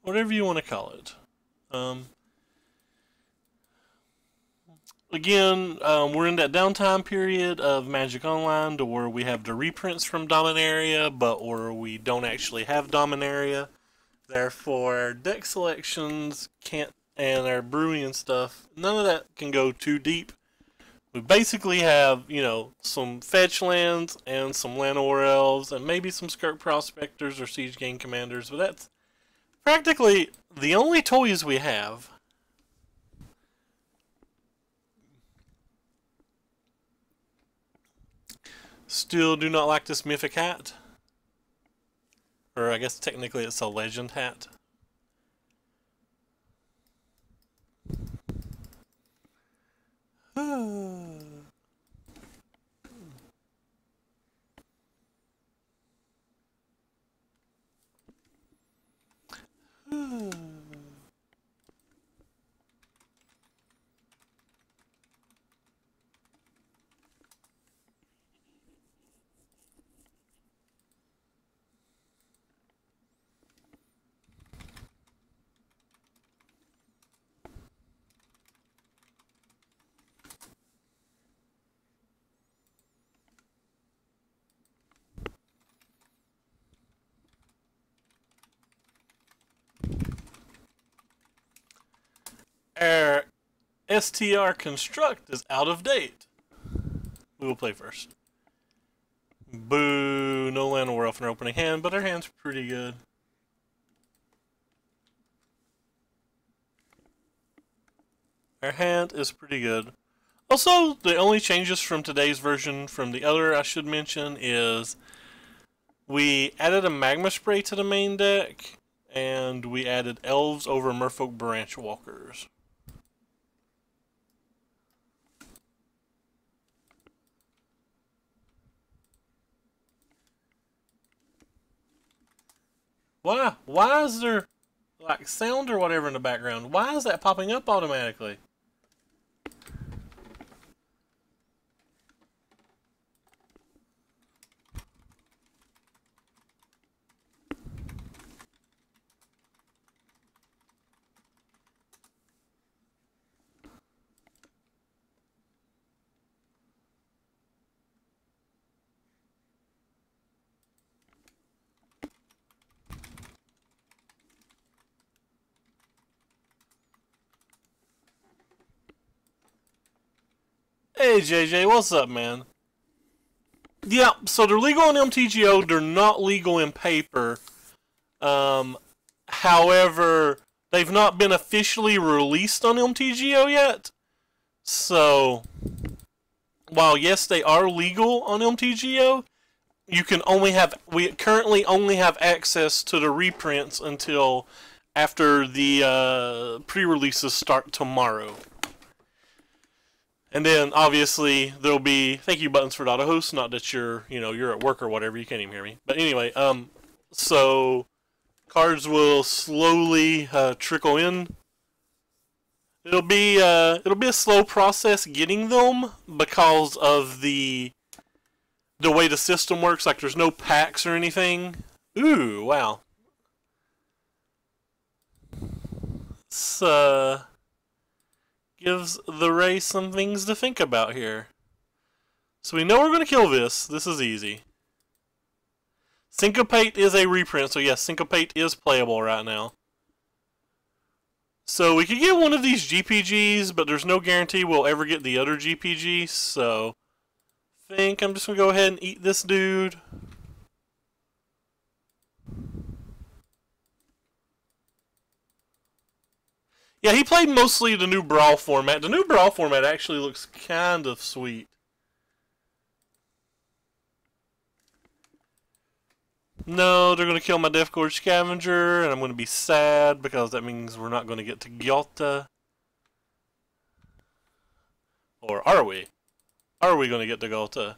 whatever you want to call it. Um, Again, we're in that downtime period of Magic Online to where we have the reprints from Dominaria, but where we don't actually have Dominaria. Therefore, our deck selections can't, and our brewing and stuff, none of that can go too deep. We basically have, some fetch lands and some Llanowar Elves and maybe some Skirk Prospectors or Siege Gang Commanders, but that's practically the only toys we have. Still do not like this mythic hat. Or I guess technically it's a legend hat. Our STR Construct is out of date. We will play first. Boo, no Llanowar Elf in our opening hand, but our hand's pretty good. Our hand is pretty good. Also, the only changes from today's version from the other I should mention is we added a Magma Spray to the main deck, and we added Elves over Merfolk Branch Walkers. Why is there like sound or whatever in the background? Why is that popping up automatically? Hey JJ, what's up, man? Yeah, so they're legal in MTGO, they're not legal in paper. However, they've not been officially released on MTGO yet. So, while yes, they are legal on MTGO, we currently only have access to the reprints until after the pre-releases start tomorrow. And then obviously there'll be thank you buttons for the auto host. Not that you're at work or whatever, you can't even hear me. But anyway, so cards will slowly trickle in. It'll be a slow process getting them because of the way the system works. Like there's no packs or anything. Ooh, wow. It's gives the race some things to think about here. So we know we're going to kill this. This is easy. Syncopate is a reprint, so yes, Syncopate is playable right now. So we could get one of these GPGs, but there's no guarantee we'll ever get the other GPG, so I think I'm just going to go ahead and eat this dude. Yeah, he played mostly the new Brawl format. The new Brawl format actually looks kind of sweet. No, they're going to kill my Death Gorge Scavenger, and I'm going to be sad because that means we're not going to get to Gyalta. Or are we? Are we going to get to Gyalta?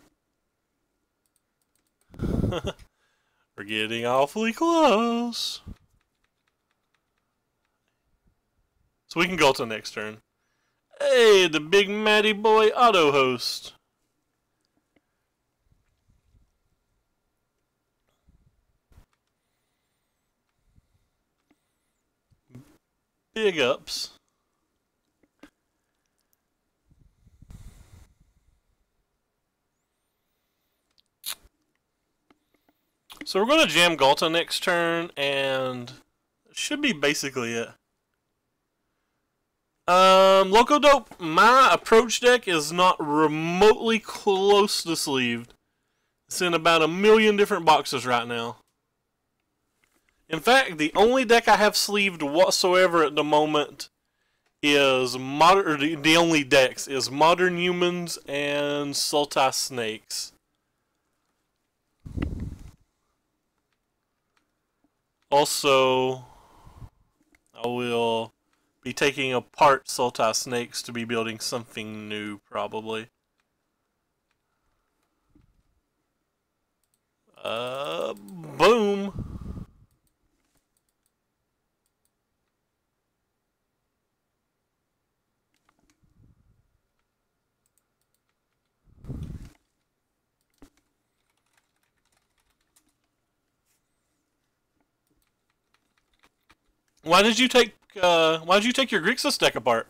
We're getting awfully close. So we can Gyalta next turn. Hey, the big Matty boy auto host. Big ups. So we're going to jam Galta next turn, and it should be basically it. Loco Dope, my approach deck is not remotely close to sleeved. It's in about 1,000,000 different boxes right now. In fact, the only deck I have sleeved whatsoever at the moment is modern. The only decks is Modern Humans and Sultai Snakes. Also, I will be taking apart Sultai Snakes to be building something new, probably. Boom. Why did you take your Grixis deck apart?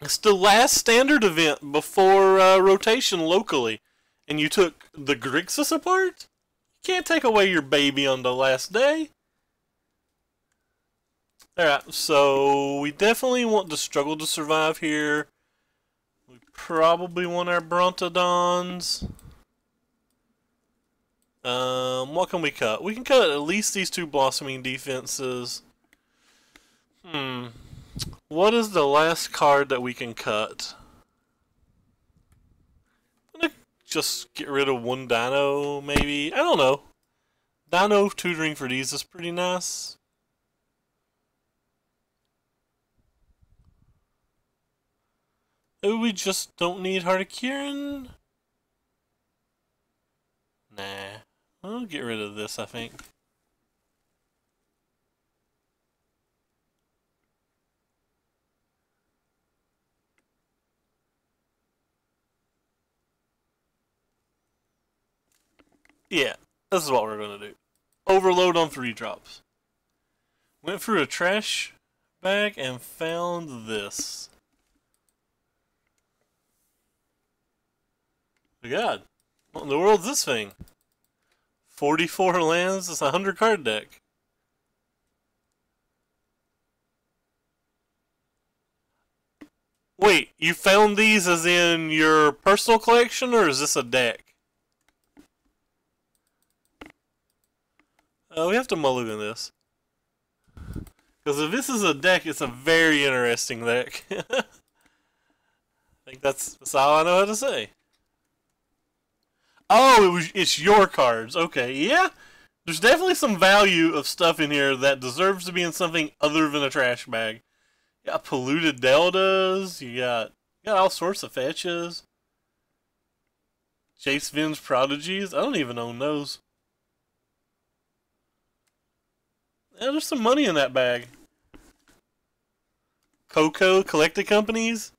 It's the last standard event before rotation locally, and you took the Grixis apart? You can't take away your baby on the last day. Alright, so we definitely want the Struggle to Survive here. We probably want our Brontodons. What can we cut? We can cut at least these two Blossoming Defenses. What is the last card that we can cut? I'm gonna just get rid of one Dino, maybe. I don't know. Dino tutoring for these is pretty nice. Maybe we just don't need Hardikiran? Nah. I'll get rid of this, I think. Yeah, this is what we're going to do. Overload on 3 drops. Went through a trash bag and found this. Oh God, what in the world's this thing? 44 lands, it's a 100 card deck. Wait, you found these as in your personal collection, or is this a deck? We have to mulligan this. Because if this is a deck, it's a very interesting deck. I think that's all I know how to say. Oh, it's your cards. Okay, yeah. There's definitely some value of stuff in here that deserves to be in something other than a trash bag. You got Polluted Deltas. You got all sorts of fetches. Chase Vin's Prodigies. I don't even own those. Yeah, there's some money in that bag. Coco Collected Companies.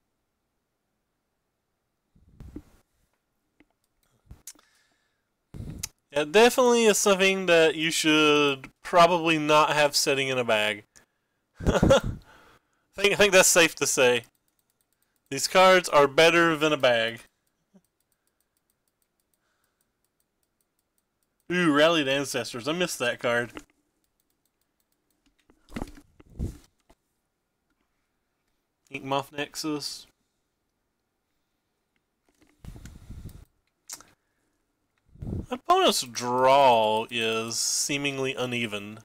Yeah, definitely is something that you should probably not have sitting in a bag. I think that's safe to say. These cards are better than a bag. Ooh, Rallied Ancestors. I missed that card. Inkmoth Nexus. Opponent's draw is seemingly uneven.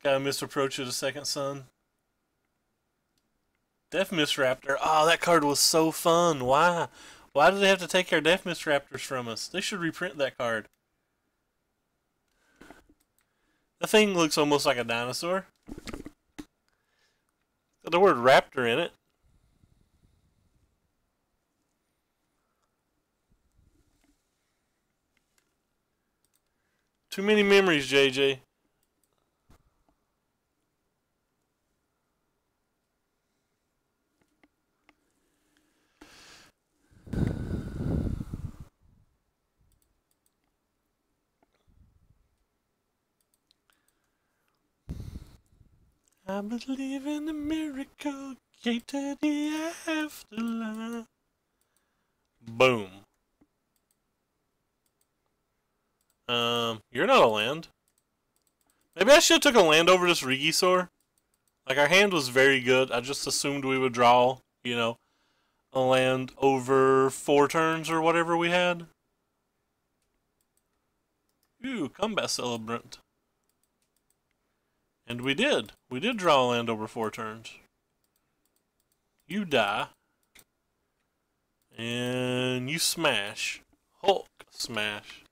Got a Misapproach of the Second Son. Death Misraptor. Oh, that card was so fun. Why? Why do they have to take our Death Misraptors from us? They should reprint that card. The thing looks almost like a dinosaur. Got the word raptor in it. Too many memories, JJ. I believe in a miracle, gate to the afterlife. Boom. You're not a land. Maybe I should have took a land over this Regisaur. Like, our hand was very good. I just assumed we would draw, you know, a land over 4 turns or whatever we had. Ooh, Combat Celebrant. And we did. We did draw a land over 4 turns. You die. And you smash. Hulk smash.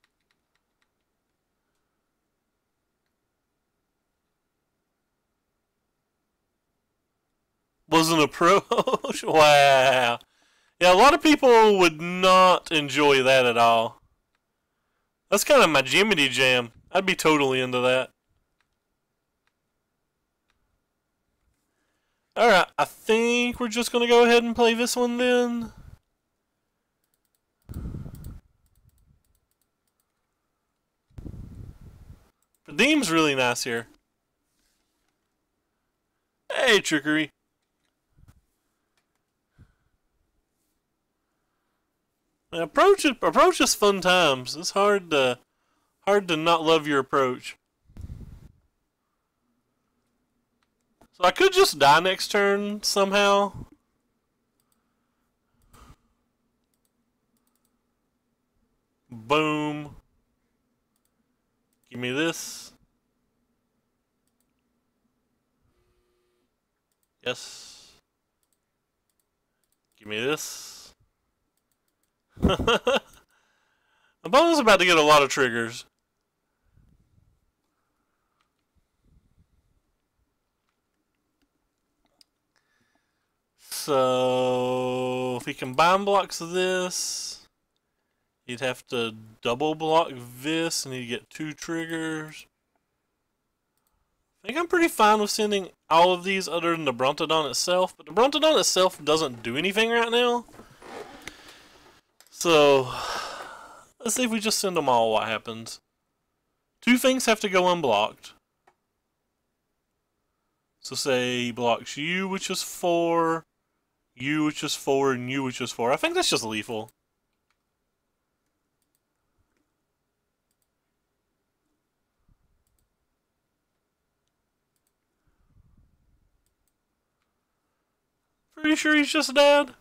Was an approach? Wow. Yeah, a lot of people would not enjoy that at all. That's kind of my Jiminy Jam. I'd be totally into that. Alright, I think we're just going to go ahead and play this one then. Redeem's really nice here. Hey, Trickery. Approach is fun times. It's hard to not love your approach. So I could just die next turn somehow. Boom. Give me this. Yes. Give me this. Opponent's about to get a lot of triggers. So if he combine blocks this, he'd have to double block this and he'd get 2 triggers. I think I'm pretty fine with sending all of these other than the Brontodon itself, but the Brontodon itself doesn't do anything right now. So let's see if we just send them all, what happens. 2 things have to go unblocked. So say he blocks you, which is 4, you, which is 4, and you, which is 4. I think that's just lethal. Pretty sure he's just dead.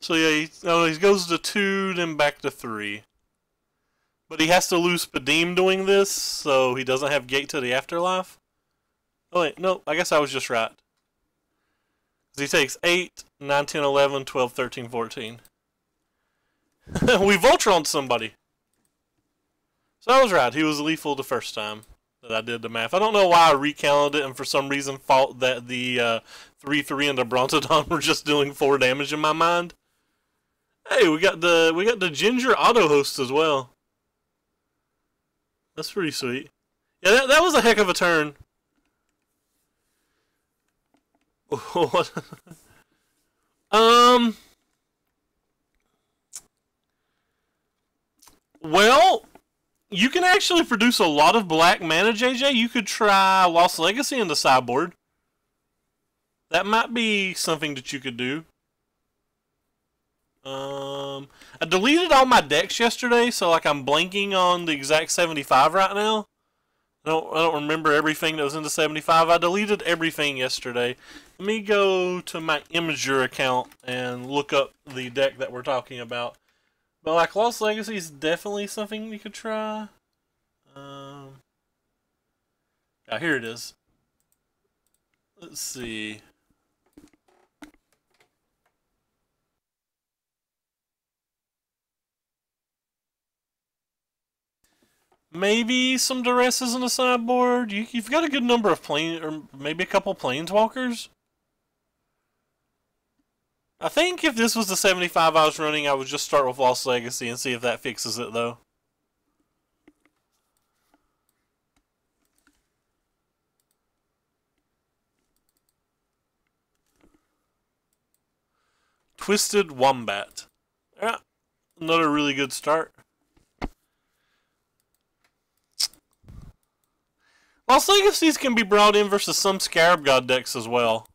So yeah, he goes to 2, then back to 3. But he has to lose Padim doing this, so he doesn't have Gate to the Afterlife. Oh wait, no, I guess I was just right. He takes 8, 9, 10, 11, 12, 13, 14. We Voltroned somebody. So I was right, he was lethal the first time that I did the math. I don't know why I recounted it and for some reason thought that the 3-3 and the Brontodon were just doing 4 damage in my mind. Hey, we got the Ginger Auto Host as well. That's pretty sweet. Yeah, that was a heck of a turn. Well, you can actually produce a lot of black mana, JJ. You could try Lost Legacy in the sideboard. That might be something that you could do. I deleted all my decks yesterday, so like I'm blanking on the exact 75 right now. I don't remember everything that was in the 75. I deleted everything yesterday. Let me go to my Imager account and look up the deck that we're talking about. But like Lost Legacy is definitely something you could try. Yeah, here it is. Let's see. Maybe some Duresses in the sideboard. You've got a good number of or maybe a couple Planeswalkers. I think if this was the 75 I was running, I would just start with Lost Legacy and see if that fixes it, though. Twisted Wombat. Yeah, another really good start. Lost Legacies can be brought in versus some Scarab God decks as well.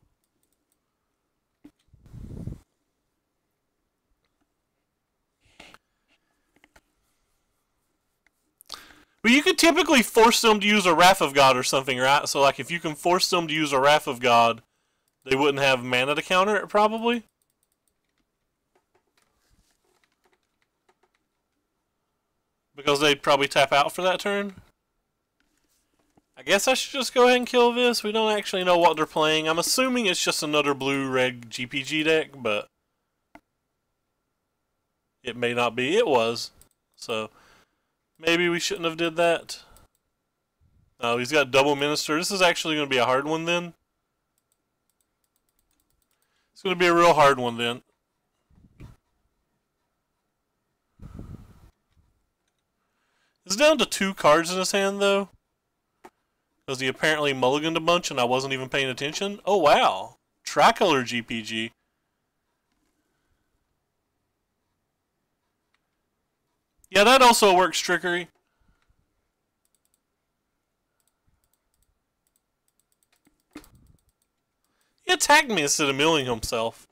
But you could typically force them to use a Wrath of God or something, right? So, like, if you can force them to use a Wrath of God, they wouldn't have mana to counter it, probably. Because they'd probably tap out for that turn. I guess I should just go ahead and kill this. We don't actually know what they're playing. I'm assuming it's just another blue-red GPG deck, but it may not be. It was. So, maybe we shouldn't have did that. Oh, he's got double Minister. This is actually going to be a hard one then. It's going to be a real hard one then. It's down to 2 cards in his hand, though. Because he apparently mulliganed a bunch and I wasn't even paying attention. Oh, wow. Tricolor GPG. Yeah, that also works, Trickery. He attacked me instead of milling himself.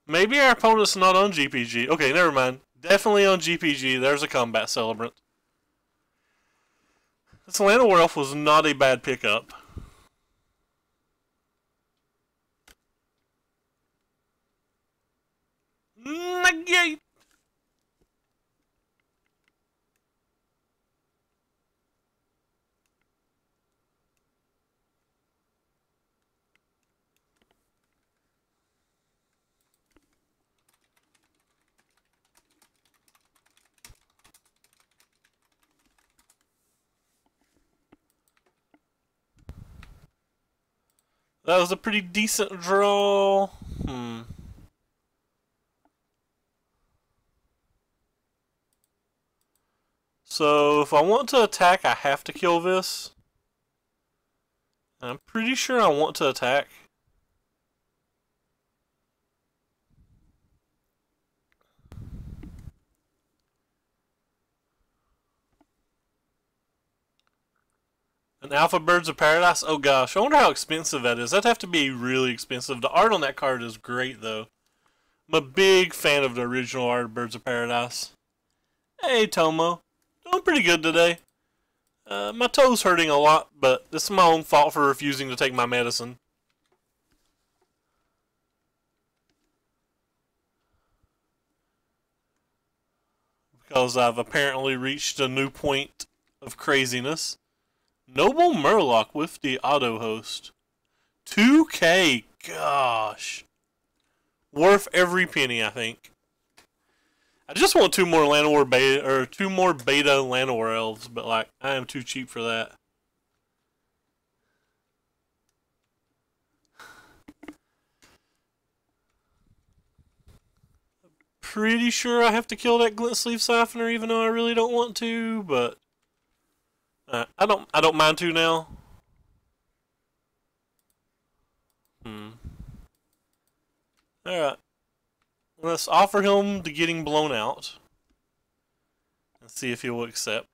Maybe our opponent's not on GPG. Okay, never mind. Definitely on GPG. There's a Combat Celebrant. This Llanowar Elf was not a bad pickup. Negate! That was a pretty decent draw. So, if I want to attack, I have to kill this. I'm pretty sure I want to attack. An Alpha Birds of Paradise? Oh gosh, I wonder how expensive that is. That'd have to be really expensive. The art on that card is great, though. I'm a big fan of the original art of Birds of Paradise. Hey, Tomo. Doing pretty good today. My toe's hurting a lot, but this is my own fault for refusing to take my medicine. Because I've apparently reached a new point of craziness. Noble Murloc with the auto host. 2K, gosh. Worth every penny, I think. I just want 2 more Llanowar beta, or 2 more beta Llanowar elves, but like, I am too cheap for that. Pretty sure I have to kill that Glint Sleeve Siphoner, even though I really don't want to, but I don't mind to now. Alright. Let's offer him the getting blown out. And see if he will accept.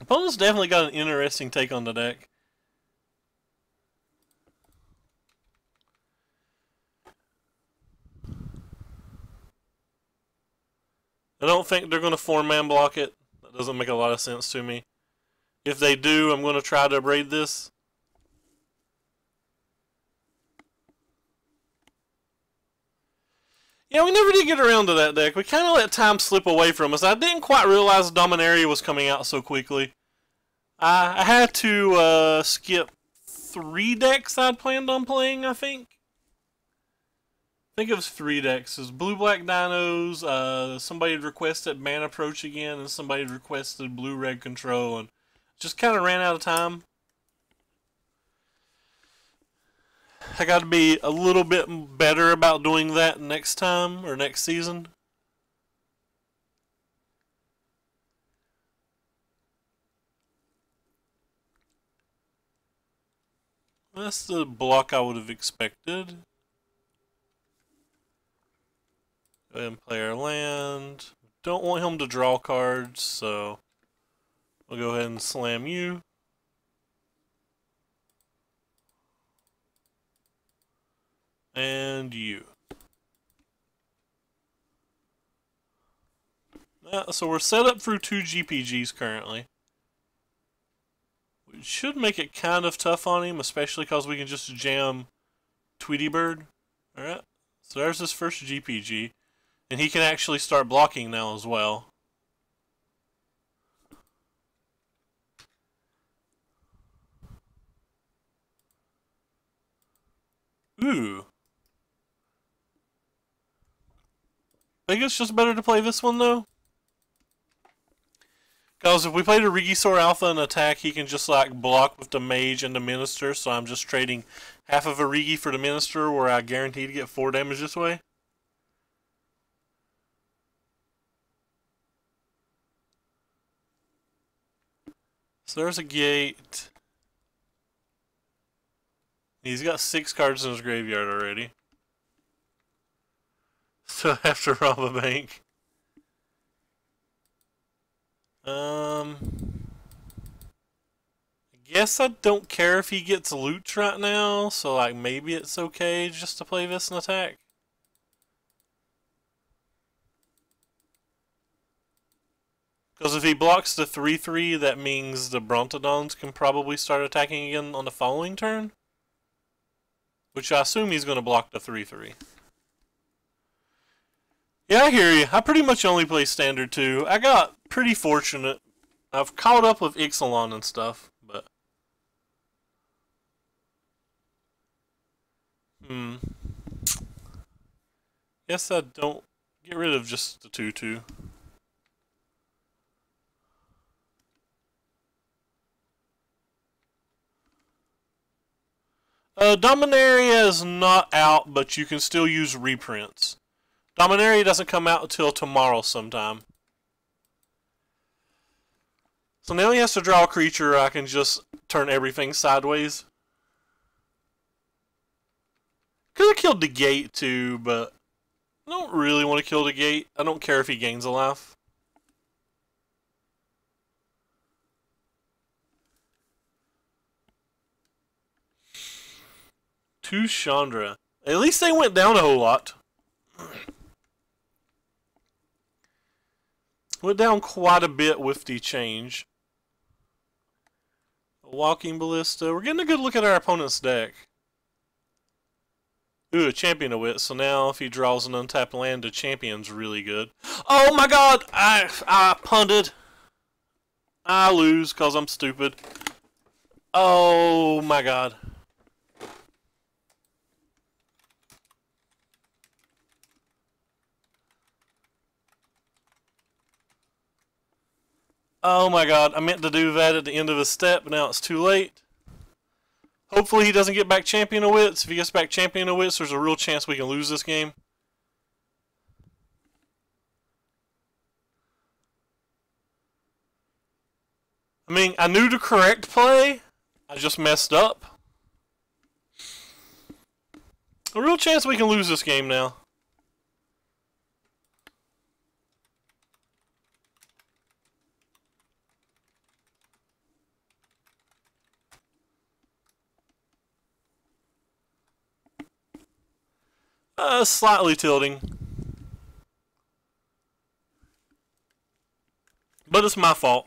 Opponent's definitely got an interesting take on the deck. I don't think they're going to 4-man block it. That doesn't make a lot of sense to me. If they do, I'm going to try to braid this. Yeah, we never did get around to that deck. We kind of let time slip away from us. I didn't quite realize Dominaria was coming out so quickly. I had to skip 3 decks I'd planned on playing, I think. I think it was 3 decks. It was Blue-Black Dinos, somebody had requested Man Approach again, and somebody had requested Blue-Red Control, and just kind of ran out of time. I got to be a little bit better about doing that next time, or next season. That's the block I would have expected. Go ahead and play our land. Don't want him to draw cards, so we'll go ahead and slam you. And you. So we're set up for 2 GPGs currently. Which should make it kind of tough on him, especially because we can just jam Tweety Bird. Alright, so there's his first GPG. And he can actually start blocking now as well. Ooh. I think it's just better to play this one though. Because if we played a Regisaur Alpha and attack, he can just like block with the Mage and the Minister, so I'm just trading half of a Regi for the Minister where I guarantee to get 4 damage this way. So there's a gate. He's got 6 cards in his graveyard already. So I have to rob a bank. I guess I don't care if he gets loot right now, so like maybe it's okay just to play this and attack. Because if he blocks the 3/3, that means the Brontodons can probably start attacking again on the following turn. Which I assume he's going to block the 3/3. Yeah, I hear you. I pretty much only play Standard too. I got pretty fortunate. I've caught up with Ixalan and stuff, but... Guess I don't get rid of just the 2/2. Dominaria is not out, but you can still use reprints. Dominaria doesn't come out until tomorrow sometime. So now he has to draw a creature, or I can just turn everything sideways. Could have killed the gate too, but I don't really want to kill the gate. I don't care if he gains a life. Two Chandra. At least they went down a whole lot. Went down quite a bit with the change. A Walking Ballista. We're getting a good look at our opponent's deck. Ooh, a Champion of Wit. So now if he draws an untapped land, the Champion's really good. Oh my god! I punted. I lose because I'm stupid. Oh my god. Oh my god, I meant to do that at the end of his step, but now it's too late. Hopefully he doesn't get back Champion of Wits. If he gets back Champion of Wits, there's a real chance we can lose this game. I mean, I knew the correct play. I just messed up. A real chance we can lose this game now. Slightly tilting. But it's my fault.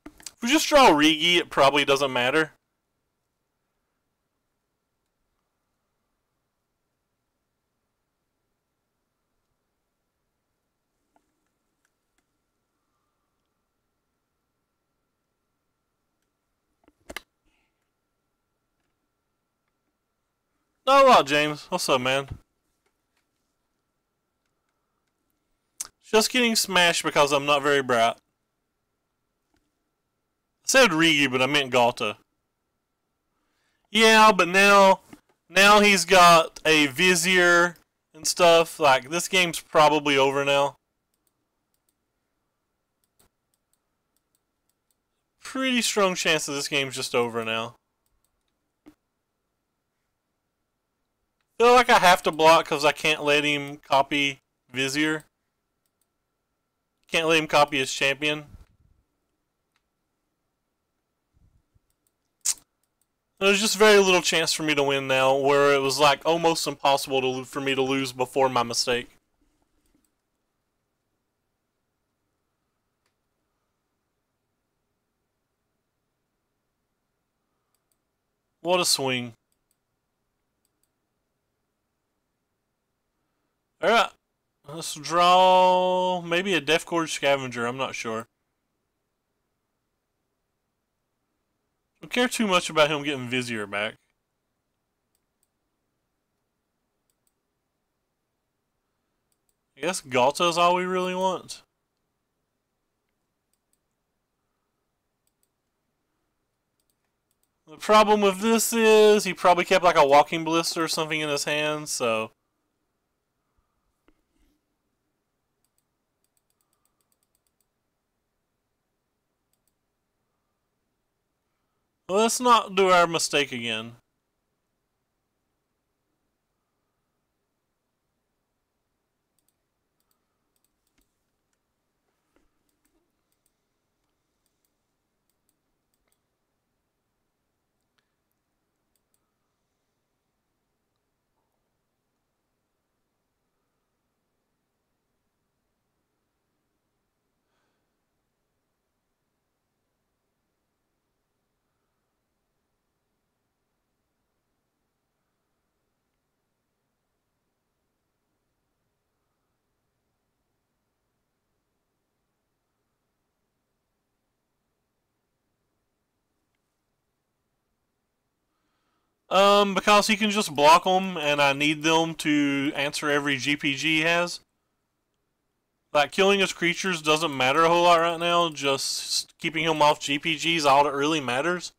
If we just draw Regi, it probably doesn't matter. Not a lot, James. What's up, man? Just getting smashed because I'm not very bright. I said Regi, but I meant Galta. Yeah, but now he's got a Vizier and stuff. Like, this game's probably over now. Pretty strong chance that this game's just over now. Feel like I have to block because I can't let him copy Vizier. Can't let him copy his champion. There's just very little chance for me to win now, where it was like almost impossible for me to lose before my mistake. What a swing. Alright. Let's draw maybe a Death Gorge Scavenger, I'm not sure. Don't care too much about him getting Vizier back. I guess Galta is all we really want. The problem with this is he probably kept like a walking ballista or something in his hand, so... Let's not do our mistake again. Because he can just block them, and I need them to answer every GPG he has. Like, killing his creatures doesn't matter a whole lot right now, just keeping him off GPG is all that really matters.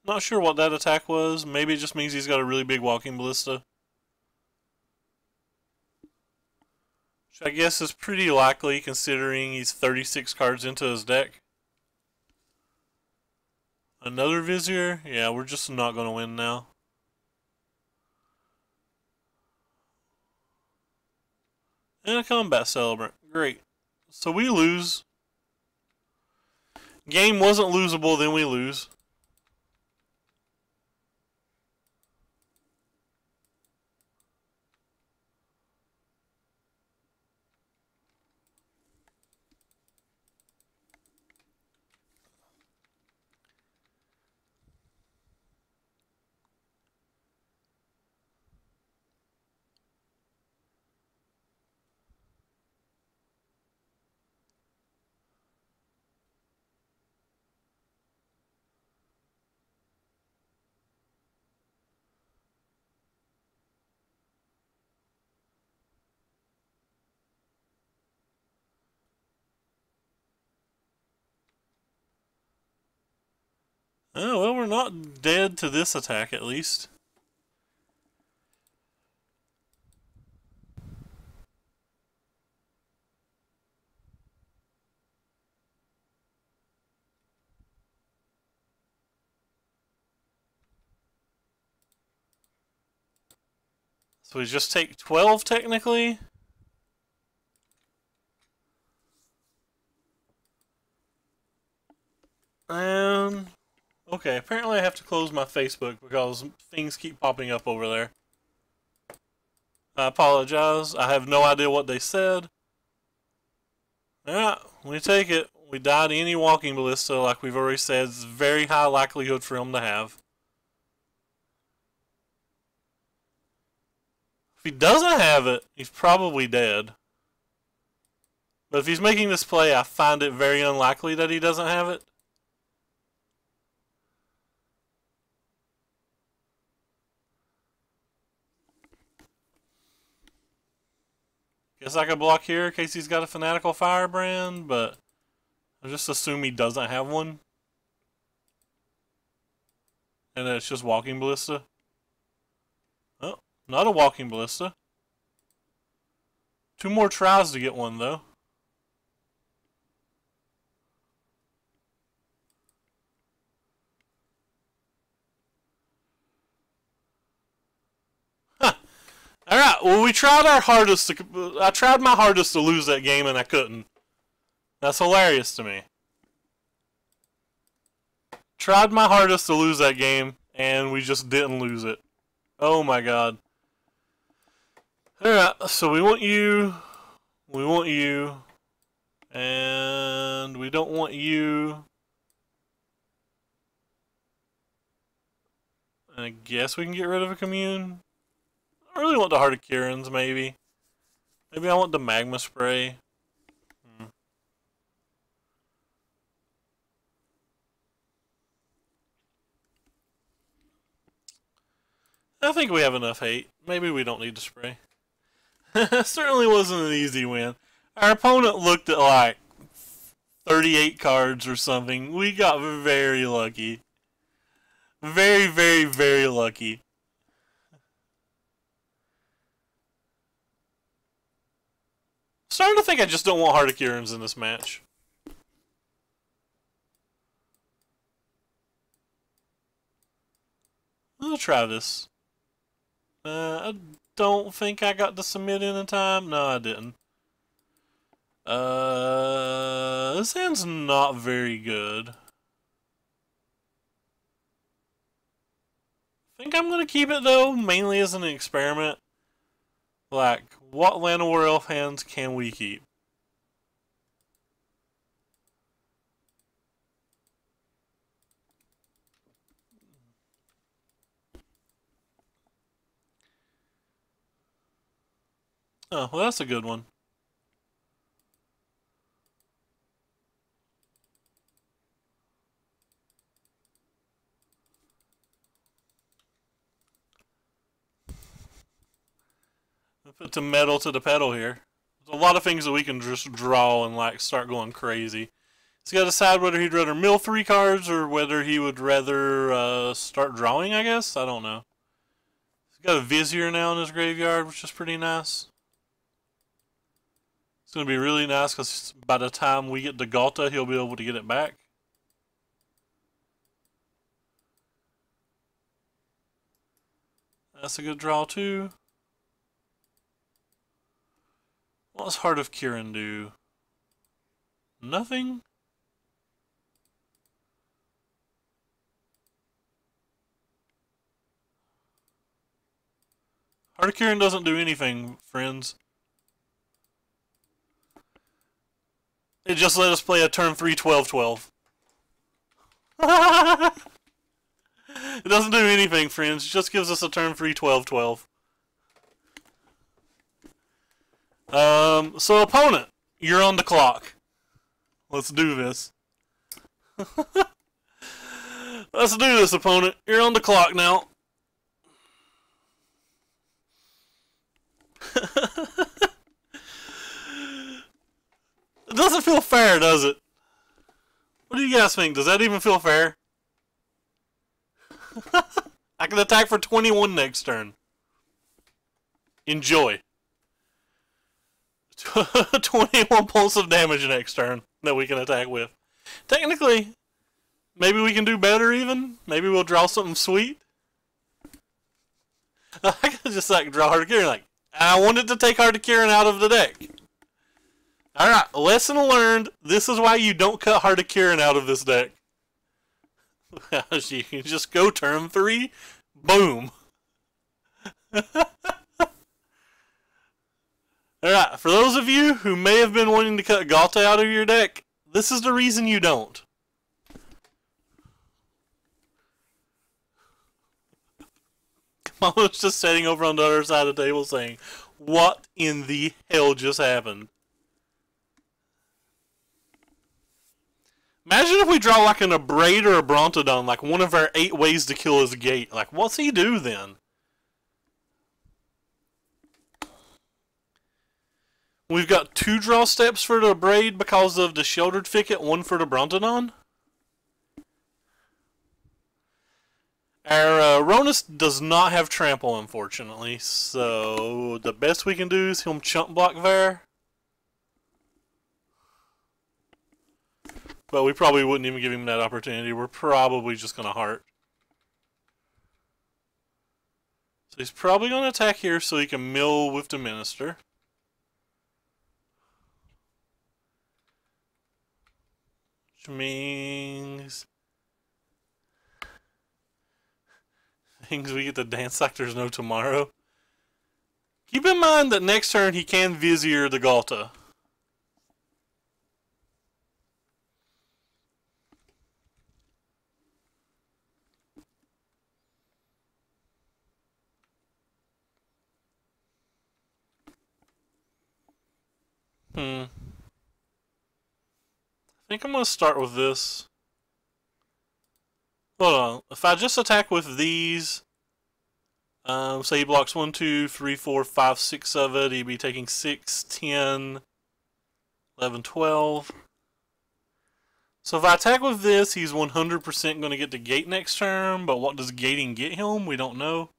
Not sure what that attack was. Maybe it just means he's got a really big walking ballista. Which I guess is pretty likely considering he's 36 cards into his deck. Another Vizier? Yeah, we're just not going to win now. And a combat celebrant. Great. So we lose. Game wasn't losable, then we lose. Oh, well, we're not dead to this attack, at least. So we just take 12, technically? And... okay, apparently I have to close my Facebook because things keep popping up over there. I apologize. I have no idea what they said. Yeah, we take it. We die to any walking ballista, like we've already said. It's very high likelihood for him to have. If he doesn't have it, he's probably dead. But if he's making this play, I find it very unlikely that he doesn't have it. Guess I could block here in case he's got a Fanatical Firebrand, but I just assume he doesn't have one. And then it's just walking ballista. Oh, not a walking ballista. 2 more tries to get one, though. Huh. Alright, well, we tried our hardest to... I tried my hardest to lose that game, and I couldn't. That's hilarious to me. Tried my hardest to lose that game, and we just didn't lose it. Oh my god. Alright, so we want you, and we don't want you. I guess we can get rid of a commune. I really want the Heart of Kirin's, maybe. Maybe I want the magma spray. I think we have enough hate. Maybe we don't need to spray. Certainly wasn't an easy win. Our opponent looked at like 38 cards or something. We got very lucky. Very, very, very lucky. Starting to think I just don't want Heart of Kirin's in this match. I'll try this. I don't think I got to submit in time. No, I didn't. This hand's not very good. I think I'm gonna keep it though, mainly as an experiment. Like, what Llanowar Elf hands can we keep? Oh, well, that's a good one. Put some metal to the pedal here. There's a lot of things that we can just draw and like start going crazy. He's got to decide whether he'd rather mill 3 cards or whether he would rather start drawing, I guess. I don't know. He's got a Vizier now in his graveyard, which is pretty nice. It's going to be really nice because by the time we get to Galta, he'll be able to get it back. That's a good draw too. What does Heart of Kirin do? Nothing? Heart of Kirin doesn't do anything, friends. It just let us play a turn 3 12-12. It doesn't do anything, friends. It just gives us a turn 3 12-12. So opponent, you're on the clock. Let's do this. Let's do this, opponent. You're on the clock now. It doesn't feel fair, does it? What do you guys think? Does that even feel fair? I can attack for 21 next turn. Enjoy. 21 pulse of damage next turn that we can attack with. Technically, maybe we can do better even. Maybe we'll draw something sweet. I could just like draw Heart of Kirin like, I wanted to take Heart of Kirin out of the deck. Alright, lesson learned. This is why you don't cut Heart of Kirin out of this deck. You can just go turn 3, boom. Alright, for those of you who may have been wanting to cut Galta out of your deck, this is the reason you don't. Mama's just sitting over on the other side of the table saying, what in the hell just happened? Imagine if we draw like an Abrade or a Brontodon, like one of our 8 ways to kill his gate. Like, what's he do then? We've got 2 draw steps for the Braid because of the Sheltered Thicket, 1 for the Brontodon. Our Ronus does not have Trample, unfortunately, so the best we can do is him Chump Block there. But we probably wouldn't even give him that opportunity. We're probably just going to Heart. So he's probably going to attack here so he can mill with the Minister. Which means we get to dance like there's no tomorrow. Keep in mind that next turn he can Vizier the Galta. I think I'm going to start with this. Hold on. If I just attack with these, say he blocks 1, 2, 3, 4, 5, 6 of it, he'd be taking 6, 10, 11, 12. So if I attack with this, he's 100% going to get to gate next turn, but what does gating get him? We don't know.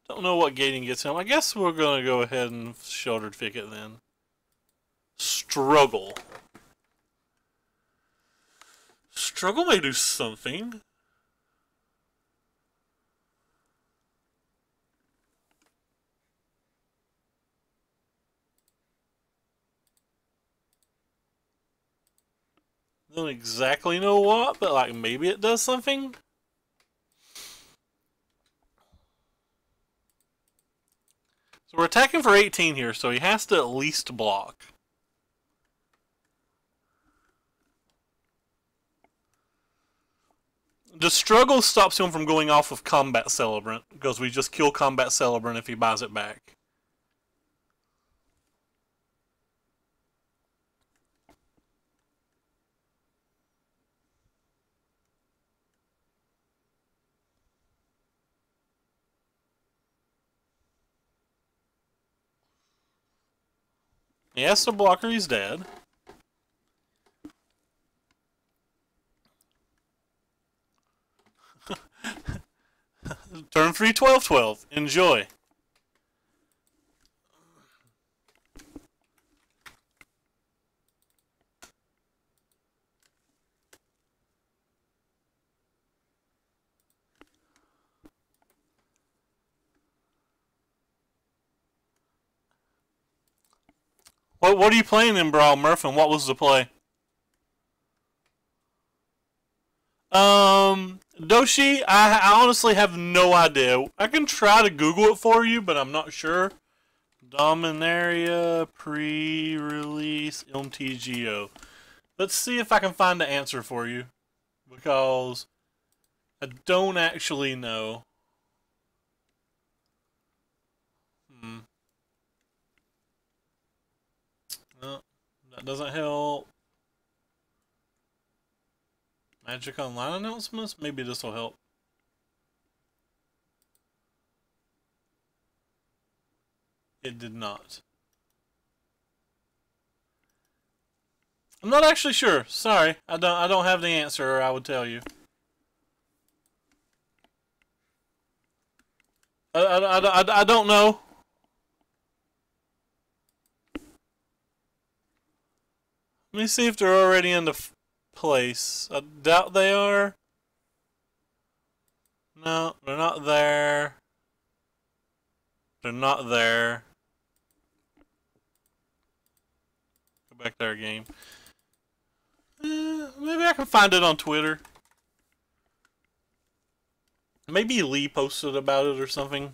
Don't know what gating gets him. I guess we're going to go ahead and Sheltered Thicket then. Struggle. Struggle may do something. Don't exactly know what, but like maybe it does something. So we're attacking for 18 here, so he has to at least block. The struggle stops him from going off of Combat Celebrant, because we just kill Combat Celebrant if he buys it back. He has to block or he's dead. Turn 3, 12, 12. Enjoy. What are you playing in Brawl, Murph, and what was the play? Doshi, I honestly have no idea. I can try to Google it for you, but I'm not sure. Dominaria pre-release MTGO. Let's see if I can find the answer for you, because I don't actually know. No, that doesn't help. Magic Online announcements? Maybe this will help. It did not. I'm not actually sure. Sorry, I don't have the answer, or I would tell you. I don't know. Let me see if they're already in the place. I doubt they are. No, they're not there. They're not there. Go back to our game. Maybe I can find it on Twitter. Maybe Lee posted about it or something.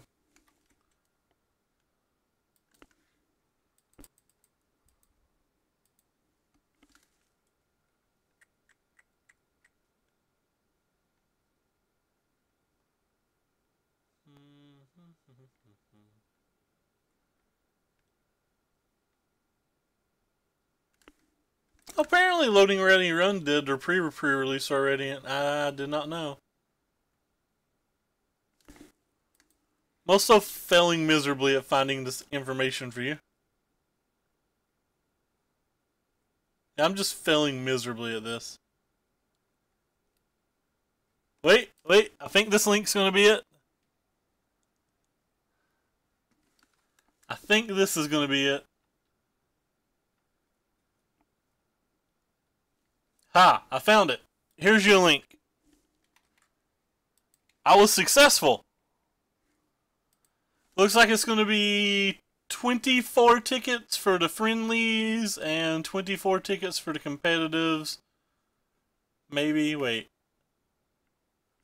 Apparently Loading Ready Run did their pre-release already, and I did not know. I'm also failing miserably at finding this information for you. I'm just failing miserably at this. Wait. I think this link's going to be it. I think this is going to be it. Ha! I found it. Here's your link. I was successful. Looks like it's going to be 24 tickets for the friendlies and 24 tickets for the competitives. Maybe, wait.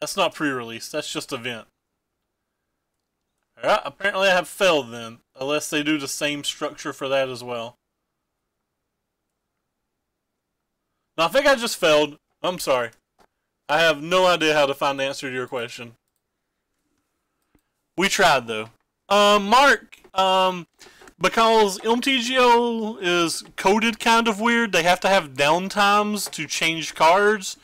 That's not pre-release, that's just event. Alright, apparently I have failed then. Unless they do the same structure for that as well. No, I think I just failed. I'm sorry. I have no idea how to find the answer to your question. We tried though. Mark, because MTGO is coded kind of weird, they have to have downtimes to change cards.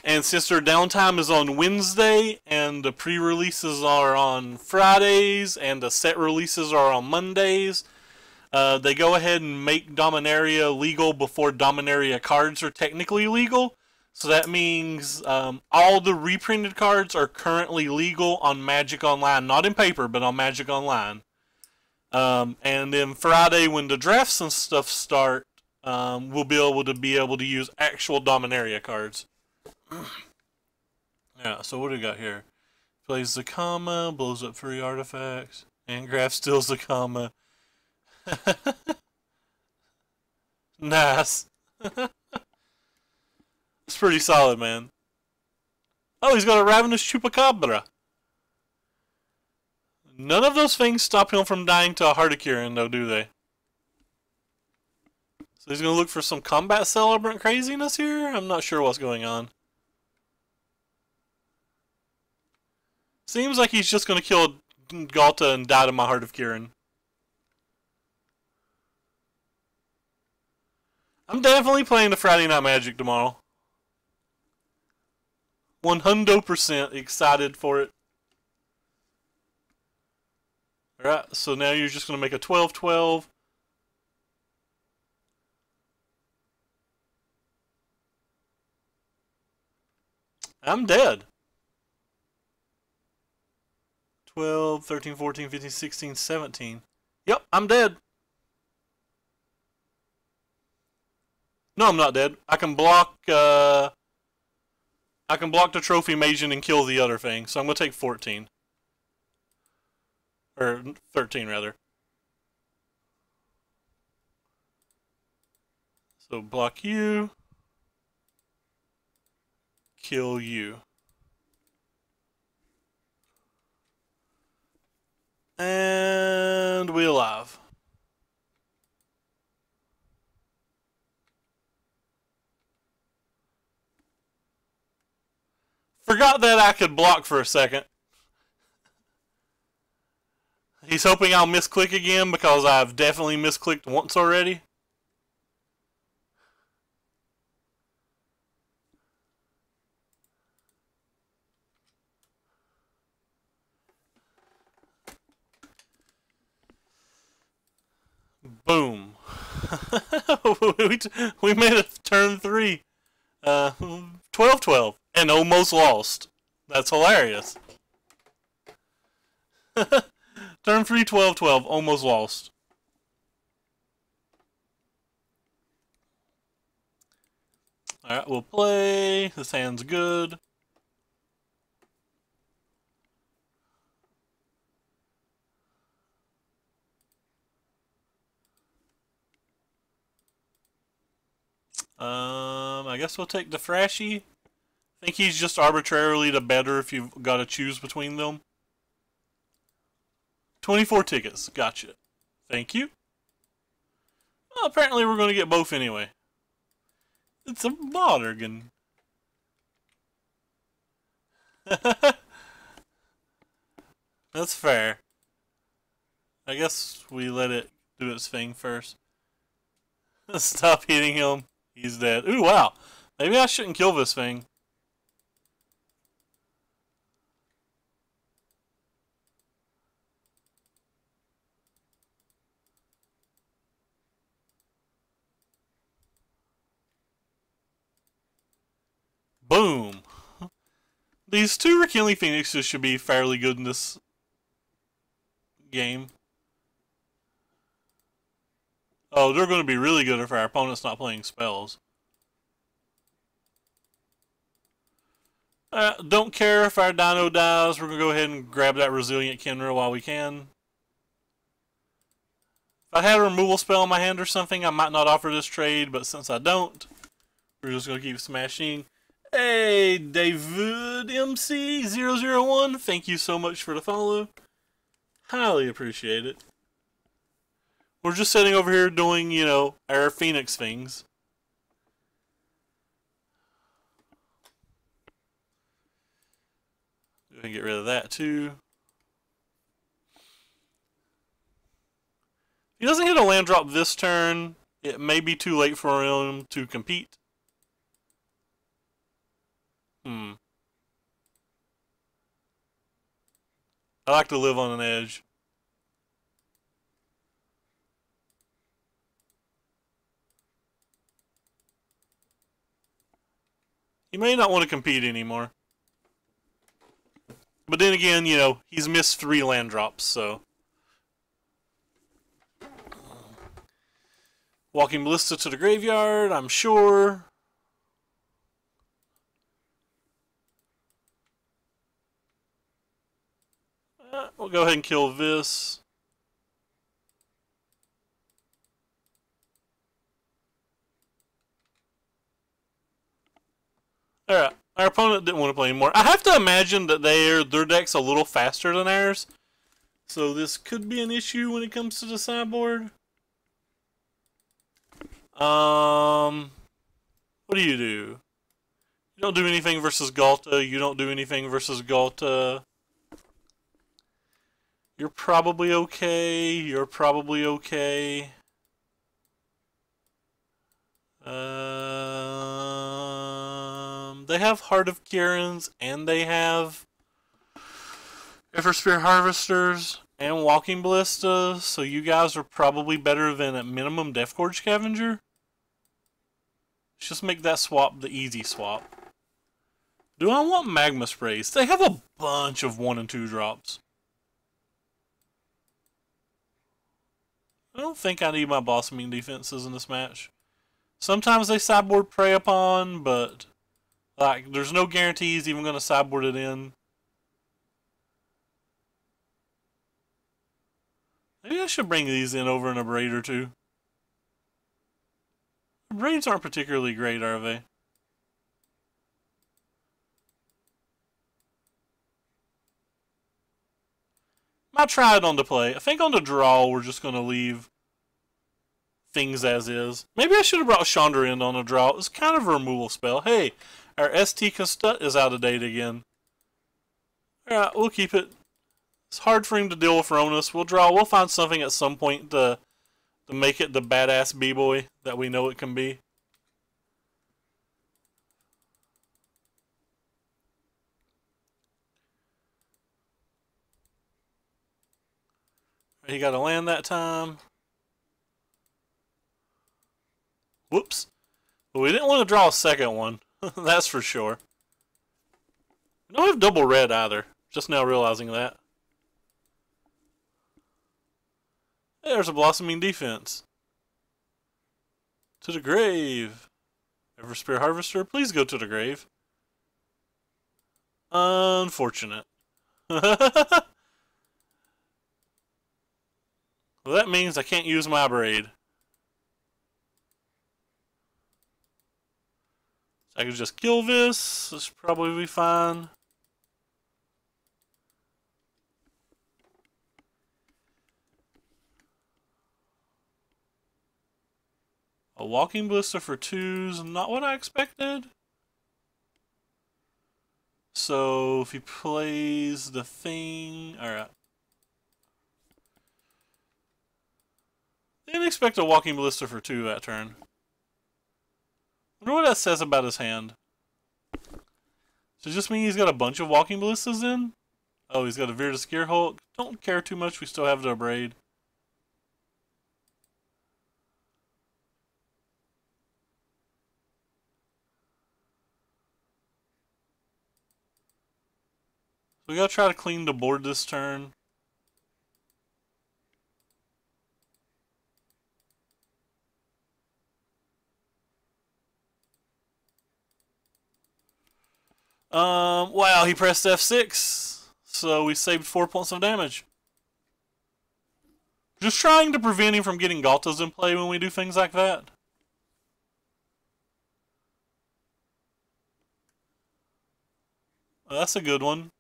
And since their downtime is on Wednesday, and the pre-releases are on Fridays, and the set releases are on Mondays, they go ahead and make Dominaria legal before Dominaria cards are technically legal. So that means all the reprinted cards are currently legal on Magic Online. Not in paper, but on Magic Online. And then Friday, when the drafts and stuff start, we'll be able to use actual Dominaria cards. Yeah, so what do we got here? Plays Zakama, blows up 3 artifacts, and Graf steals Zakama. Nice. It's pretty solid, man. Oh, he's got a Ravenous Chupacabra. None of those things stop him from dying to a Hardikirin, though, do they? So he's going to look for some combat celebrant craziness here? I'm not sure what's going on. Seems like he's just going to kill Galta and die to my Heart of Kirin. I'm definitely playing the Friday Night Magic tomorrow. 100% excited for it. Alright, so now you're just going to make a 12-12. I'm dead. 12, 13, 14, 15, 16, 17. Yep, I'm dead. No, I'm not dead. I can block the Trophy Magen and kill the other thing. So I'm going to take 14. Or 13, rather. So block you. Kill you. And we alive. Forgot that I could block for a second. He's hoping I'll misclick again because I've definitely misclicked once already. Boom. we made a turn 3. 12-12. And almost lost. That's hilarious. Turn 3, 12-12. Almost lost. Alright, we'll play. This hand's good. I guess we'll take the Thrashy. I think he's just arbitrarily the better if you've got to choose between them. 24 tickets. Gotcha. Thank you. Well, apparently we're going to get both anyway. It's a Monargan. That's fair. I guess we let it do its thing first. Stop hitting him. He's dead. Ooh, wow. Maybe I shouldn't kill this thing. Boom. These two Rikili Phoenixes should be fairly good in this game. Oh, they're going to be really good if our opponent's not playing spells. Don't care if our Dino dies. We're going to go ahead and grab that Resilient Kenra while we can. If I had a removal spell in my hand or something, I might not offer this trade, but since I don't, we're just going to keep smashing. Hey, David MC001, thank you so much for the follow. Highly appreciate it. We're just sitting over here doing, you know, our Phoenix things. Go ahead and get rid of that too. If he doesn't hit a land drop this turn, it may be too late for him to compete. I like to live on an edge. He may not want to compete anymore. But then again, you know, he's missed 3 land drops, so. Walking Ballista to the graveyard, I'm sure. We'll go ahead and kill this. Alright, our opponent didn't want to play anymore. I have to imagine that their deck's a little faster than ours. So this could be an issue when it comes to the sideboard. What do? You don't do anything versus Galta. You don't do anything versus Galta. You're probably okay. You're probably okay. They have Heart of Kirin's and they have Everspear Harvesters and Walking Ballista, so you guys are probably better than at minimum Deathgorge Scavenger. Let's just make that swap the easy swap. Do I want Magma Sprays? They have a bunch of 1 and 2 drops. I don't think I need my Blossoming defenses in this match. Sometimes they sideboard Prey Upon, but like there's no guarantee he's even going to sideboard it in. Maybe I should bring these in over in a braid or two. Braids aren't particularly great, are they? Might try it on the play. I think on the draw we're just going to leave things as is. Maybe I should have brought Chandra in on a draw. It's kind of a removal spell. Hey, our ST Constut is out of date again. Alright, we'll keep it. It's hard for him to deal with Ronus. We'll draw. We'll find something at some point to make it the badass B-boy that we know it can be. He got a land that time. Whoops. But we didn't want to draw a second one. That's for sure. We don't have double red either. Just now realizing that. There's a Blossoming Defense. To the grave. Everspear Harvester, please go to the grave. Unfortunate. Well, that means I can't use my braid. So I can just kill this. This should probably be fine. A Walking Ballista for 2's not what I expected. So if he plays the thing, alright. Didn't expect a Walking Ballista for 2 that turn. Wonder what that says about his hand. Does it just mean he's got a bunch of Walking Ballistas in? Oh, he's got a Veer to Scare Hulk. Don't care too much, we still have the braid. We gotta try to clean the board this turn. Wow, he pressed F6, so we saved 4 points of damage. Just trying to prevent him from getting Galtas in play when we do things like that. That's a good one.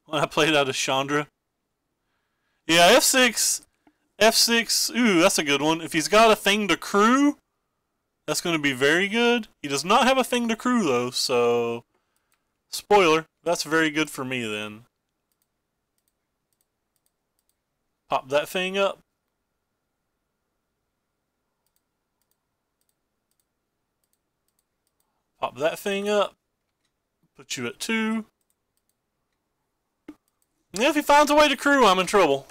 When I played out of Chandra. Yeah, F6. F6. Ooh, that's a good one. If he's got a thing to crew, that's going to be very good. He does not have a thing to crew, though, so... Spoiler. That's very good for me, then. Pop that thing up. Pop that thing up. Put you at 2. Yeah, if he finds a way to crew, I'm in trouble.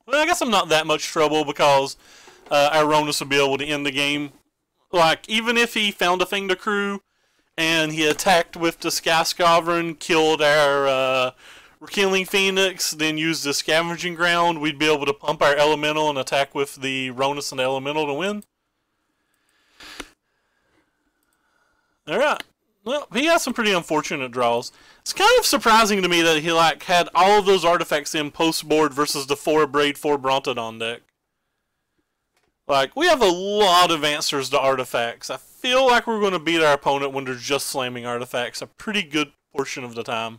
Well, I guess I'm not that much trouble because Ironis will be able to end the game. Like, even if he found a thing to crew and he attacked with the Sky Sovereign, killed our Killing Phoenix, then used the Scavenging Ground, we'd be able to pump our Elemental and attack with the Ronus and the Elemental to win. Alright. Well, he has some pretty unfortunate draws. It's kind of surprising to me that he had all of those artifacts in post board versus the 4 Braid, 4 Brontodon deck. We have a lot of answers to artifacts. I feel like we're going to beat our opponent when they're just slamming artifacts a pretty good portion of the time.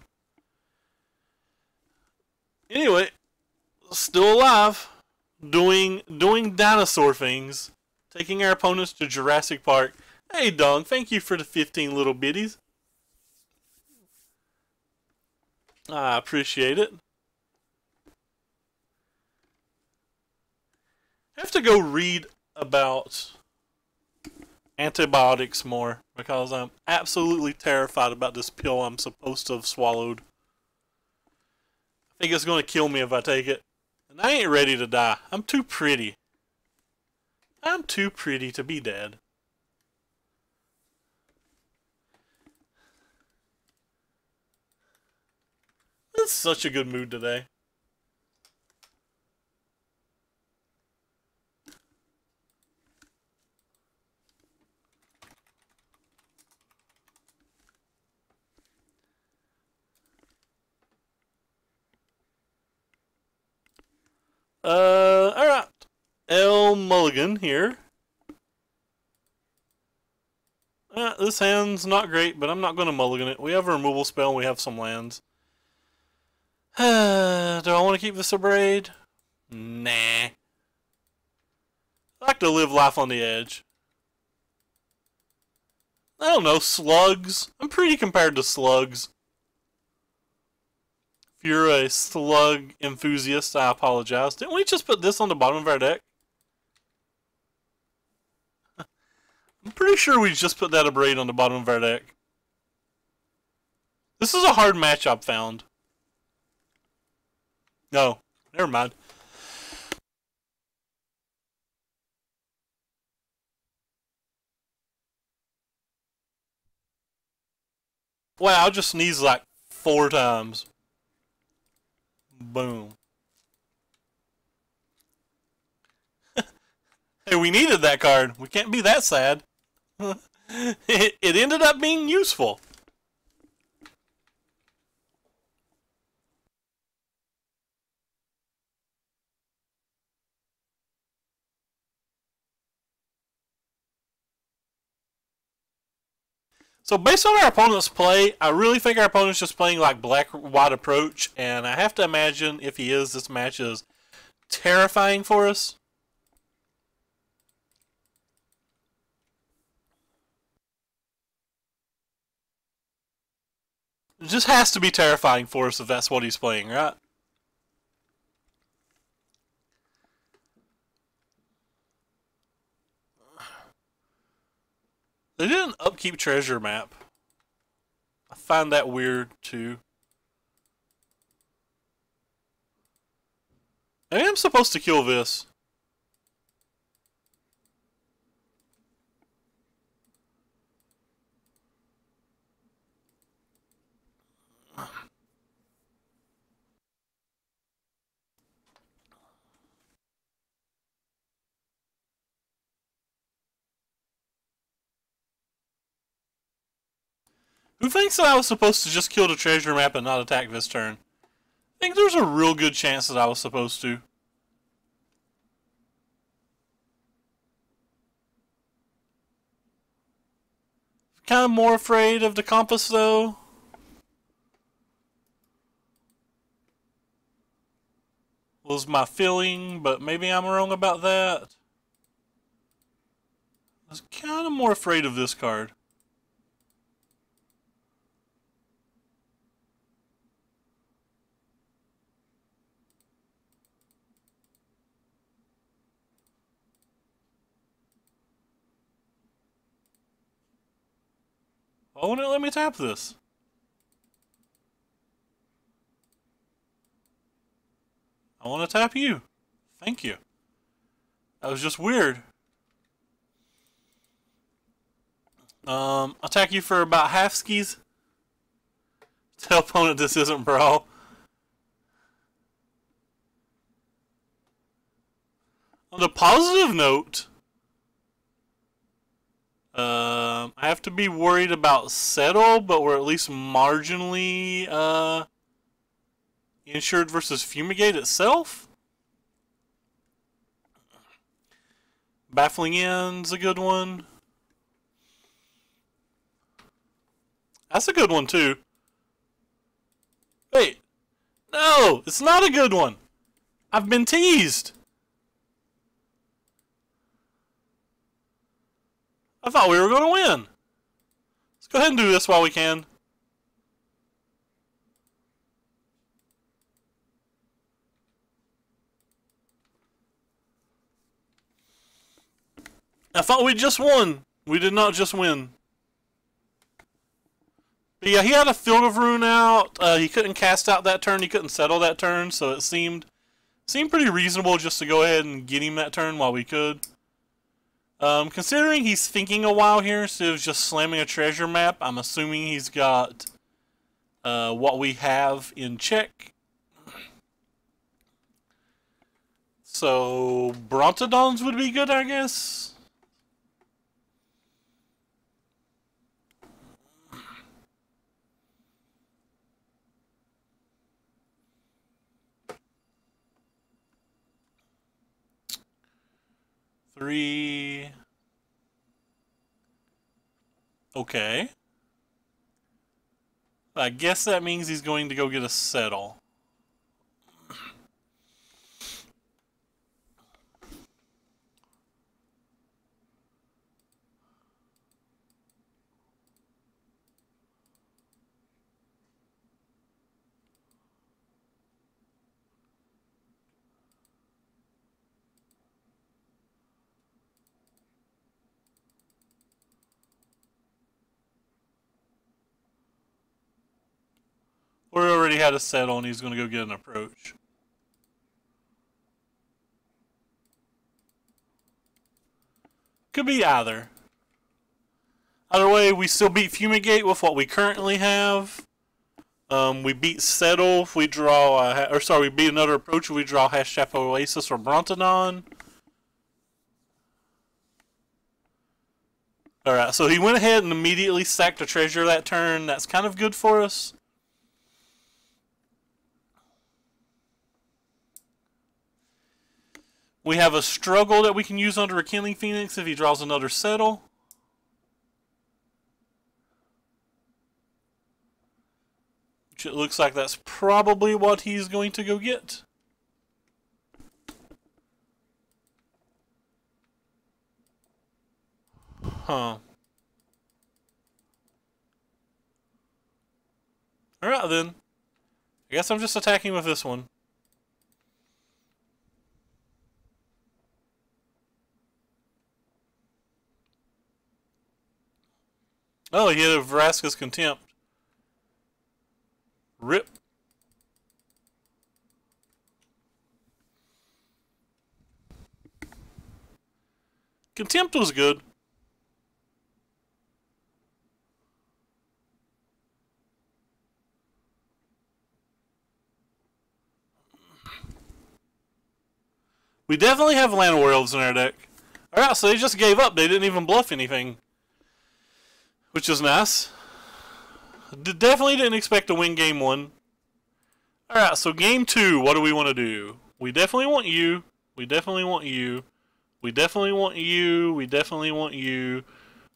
Anyway, still alive, doing dinosaur things, taking our opponents to Jurassic Park. Hey, Dong, thank you for the 15 little bitties. I appreciate it. I have to go read about antibiotics more because I'm absolutely terrified about this pill I'm supposed to have swallowed. I think it's going to kill me if I take it. And I ain't ready to die. I'm too pretty. I'm too pretty to be dead. It's such a good mood today. Alright. L Mulligan here. This hand's not great, but I'm not going to mulligan it. We have a removal spell and we have some lands. Do I want to keep this a braid? Nah. I like to live life on the edge. I don't know, slugs. I'm pretty compared to slugs. If you're a slug enthusiast, I apologize. Didn't we just put this on the bottom of our deck? I'm pretty sure we just put that braid on the bottom of our deck. This is a hard match I've found. No, never mind. Wow, I just sneezed like 4 times. Boom. Hey, we needed that card. We can't be that sad. It ended up being useful. So based on our opponent's play, I really think our opponent's just playing like black-white approach, and I have to imagine if he is, this match is terrifying for us. It just has to be terrifying for us if that's what he's playing, right? They did an upkeep treasure map. I find that weird too. Maybe I'm supposed to kill this. Who thinks that I was supposed to just kill the treasure map and not attack this turn? I think there's a real good chance that I was supposed to. Kind of more afraid of the compass though. Was my feeling, but maybe I'm wrong about that. I was kind of more afraid of this card. Why won't it let me tap this? I want to tap you. Thank you. That was just weird. Attack you for about half skis. Tell opponent this isn't brawl. On a positive note, I have to be worried about settle, but we're at least marginally insured versus fumigate itself. Baffling End's a good one. That's a good one too. Wait. No, it's not a good one. I've been teased. I thought we were going to win. Let's go ahead and do this while we can. I thought we just won. We did not just win. But yeah, he had a Field of Ruin out. He couldn't cast out that turn. He couldn't settle that turn, so it seemed pretty reasonable just to go ahead and get him that turn while we could. Considering he's thinking a while here instead of just slamming a treasure map, I'm assuming he's got what we have in check. So Brontodons would be good, I guess. Three. Okay. I guess that means he's going to go get a settle. Or he already had a settle and he's going to go get an approach. Could be either. Either way, we still beat Fumigate with what we currently have. We beat Settle if we draw, we beat another approach if we draw Hashtag Oasis or Brontodon. Alright, so he went ahead and immediately sacked a treasure that turn. That's kind of good for us. We have a struggle that we can use under a Killing Phoenix if he draws another Settle. Which it looks like that's probably what he's going to go get. Huh. Alright then. I guess I'm just attacking with this one. Oh, he had a Vraska's Contempt. Rip. Contempt was good. We definitely have Land Werewolves in our deck. Alright, so they just gave up. They didn't even bluff anything. Which is nice. Definitely didn't expect to win game 1. Alright, so game 2, what do we want to do? We definitely want you. We definitely want you. We definitely want you. We definitely want you.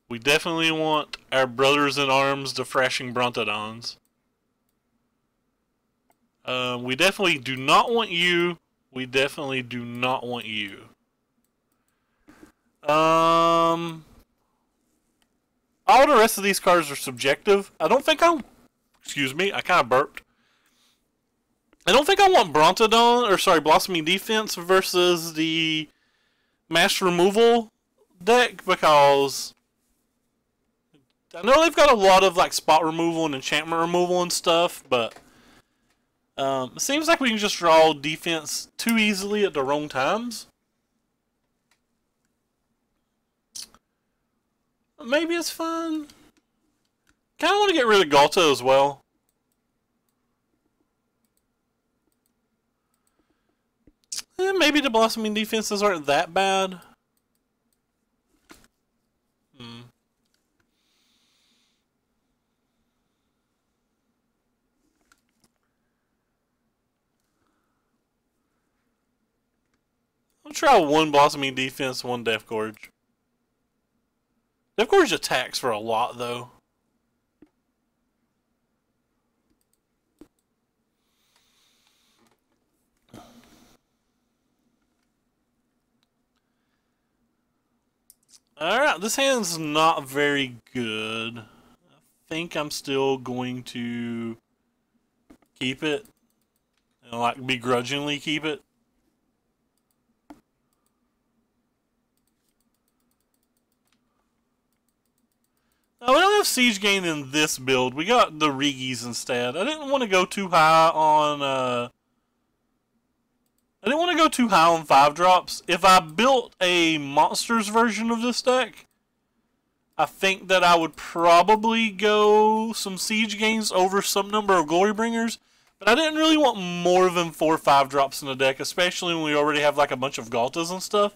We definitely want our brothers in arms, the Thrashing Brontodons. We definitely do not want you. We definitely do not want you. All the rest of these cards are subjective. I don't think I'm... Excuse me, I kind of burped. I don't think I want Brontodon, or sorry, Blossoming Defense versus the Mass Removal deck, because I know they've got a lot of like spot removal and enchantment removal and stuff, but it seems like we can just draw defense too easily at the wrong times. Maybe it's fun. Kind of want to get rid of Galta as well. Maybe the Blossoming defenses aren't that bad. I'll try one Blossoming defense, one Death Gorge. Death Gorge attacks for a lot, though. Alright, this hand's not very good. I think I'm still going to keep it. And like begrudgingly keep it. Now, we don't have Siege Gain in this build. We got the Regis instead. I didn't want to go too high on I didn't want to go too high on 5-drops. If I built a monsters version of this deck, I think that I would probably go some Siege Gains over some number of Glory Bringers. But I didn't really want more than 4 5-drops in the deck, especially when we already have like a bunch of Galtas and stuff.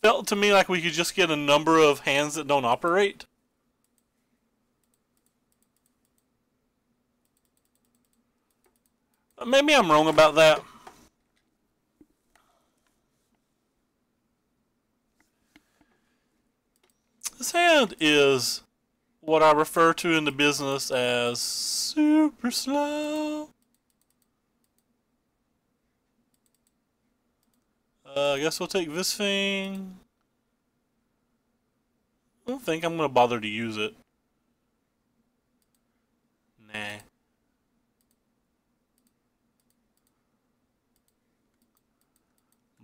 Felt to me like we could just get a number of hands that don't operate. Maybe I'm wrong about that. This hand is what I refer to in the business as super slow. I guess we'll take this thing. I don't think I'm going to bother to use it. Nah.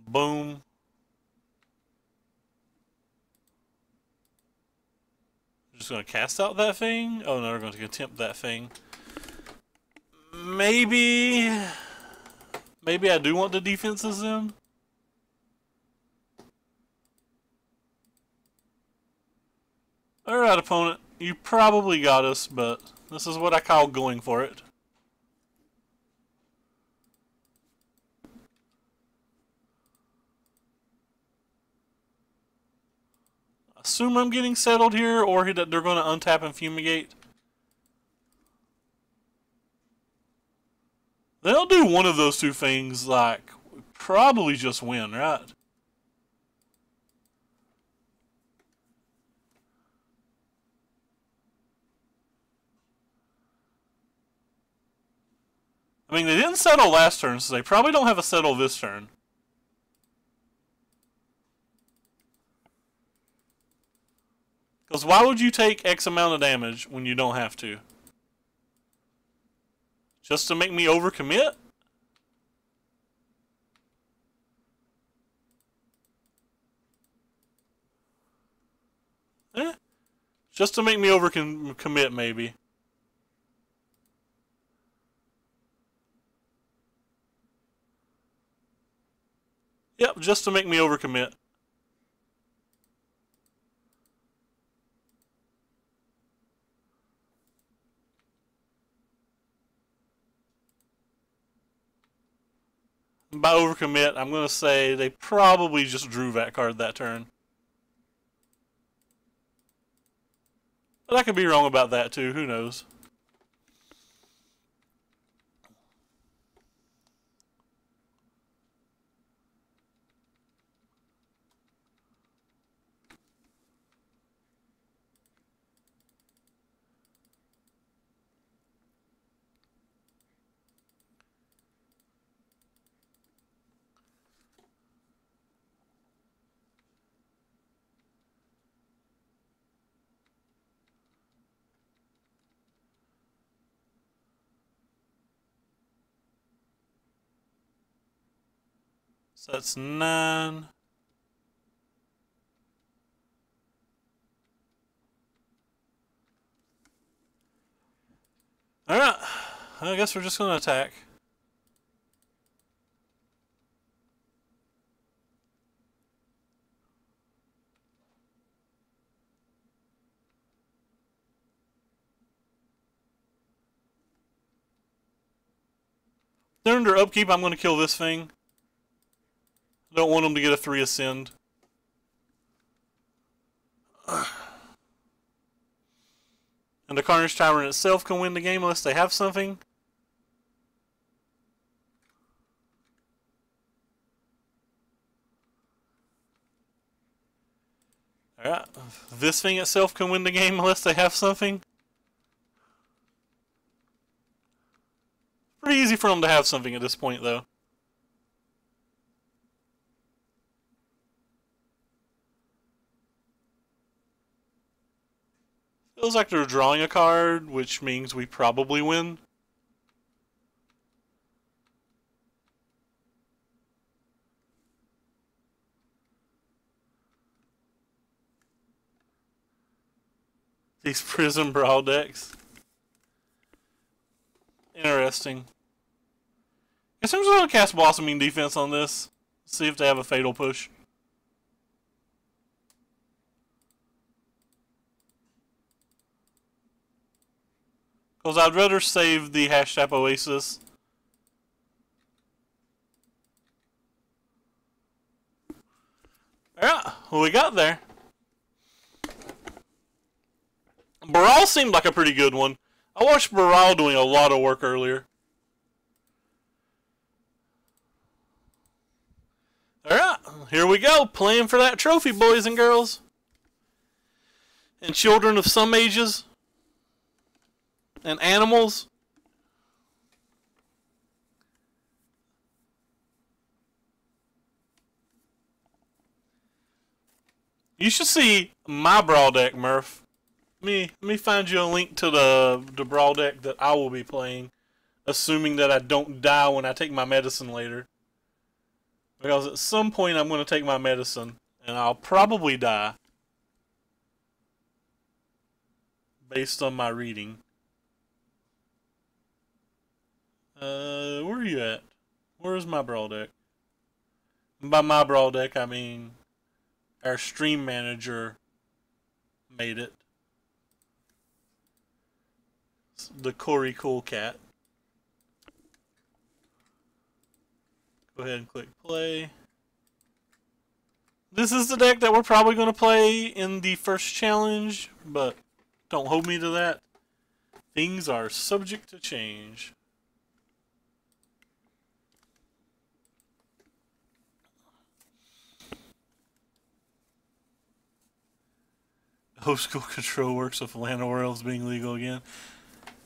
Boom. Just going to cast out that thing? Oh no, we're going to contempt that thing. Maybe I do want the defenses in. Alright, opponent. You probably got us, but this is what I call going for it. Assume I'm getting settled here, or that they're going to untap and fumigate. They'll do one of those two things, like, probably just win, right? I mean, they didn't settle last turn, so they probably don't have a settle this turn. Because why would you take X amount of damage when you don't have to? Just to make me overcommit? Eh? Just to make me overcommit, maybe. Yep, just to make me overcommit. By overcommit, I'm going to say they probably just drew that card that turn. But I could be wrong about that too, who knows. So that's 9. Alright, I guess we're just going to attack. They're under upkeep, I'm going to kill this thing. I don't want them to get a 3 ascend. And the Carnage Tyrant itself can win the game unless they have something. Alright, this thing itself can win the game unless they have something. Pretty easy for them to have something at this point, though. Feels like they're drawing a card, which means we probably win. These Prism Brawl decks. Interesting. Guess I'm just going to cast Blossoming Defense on this. See if they have a Fatal Push. Because I'd rather save the Hashtag Oasis. Yeah, well, we got there. Baral seemed like a pretty good one. I watched Baral doing a lot of work earlier. Alright, here we go. Playing for that trophy, boys and girls. And children of some ages. And animals. You should see my Brawl deck, Murph. Let me find you a link to the Brawl deck that I will be playing, assuming that I don't die when I take my medicine later. Because at some point I'm going to take my medicine, and I'll probably die. Based on my reading. Where are you at? Where's my Brawl deck? And by my Brawl deck, I mean our stream manager made it. The Corey Cool Cat. Go ahead and click play. This is the deck that we're probably going to play in the first challenge, but don't hold me to that. Things are subject to change. Old school control works with Lana Worlds being legal again.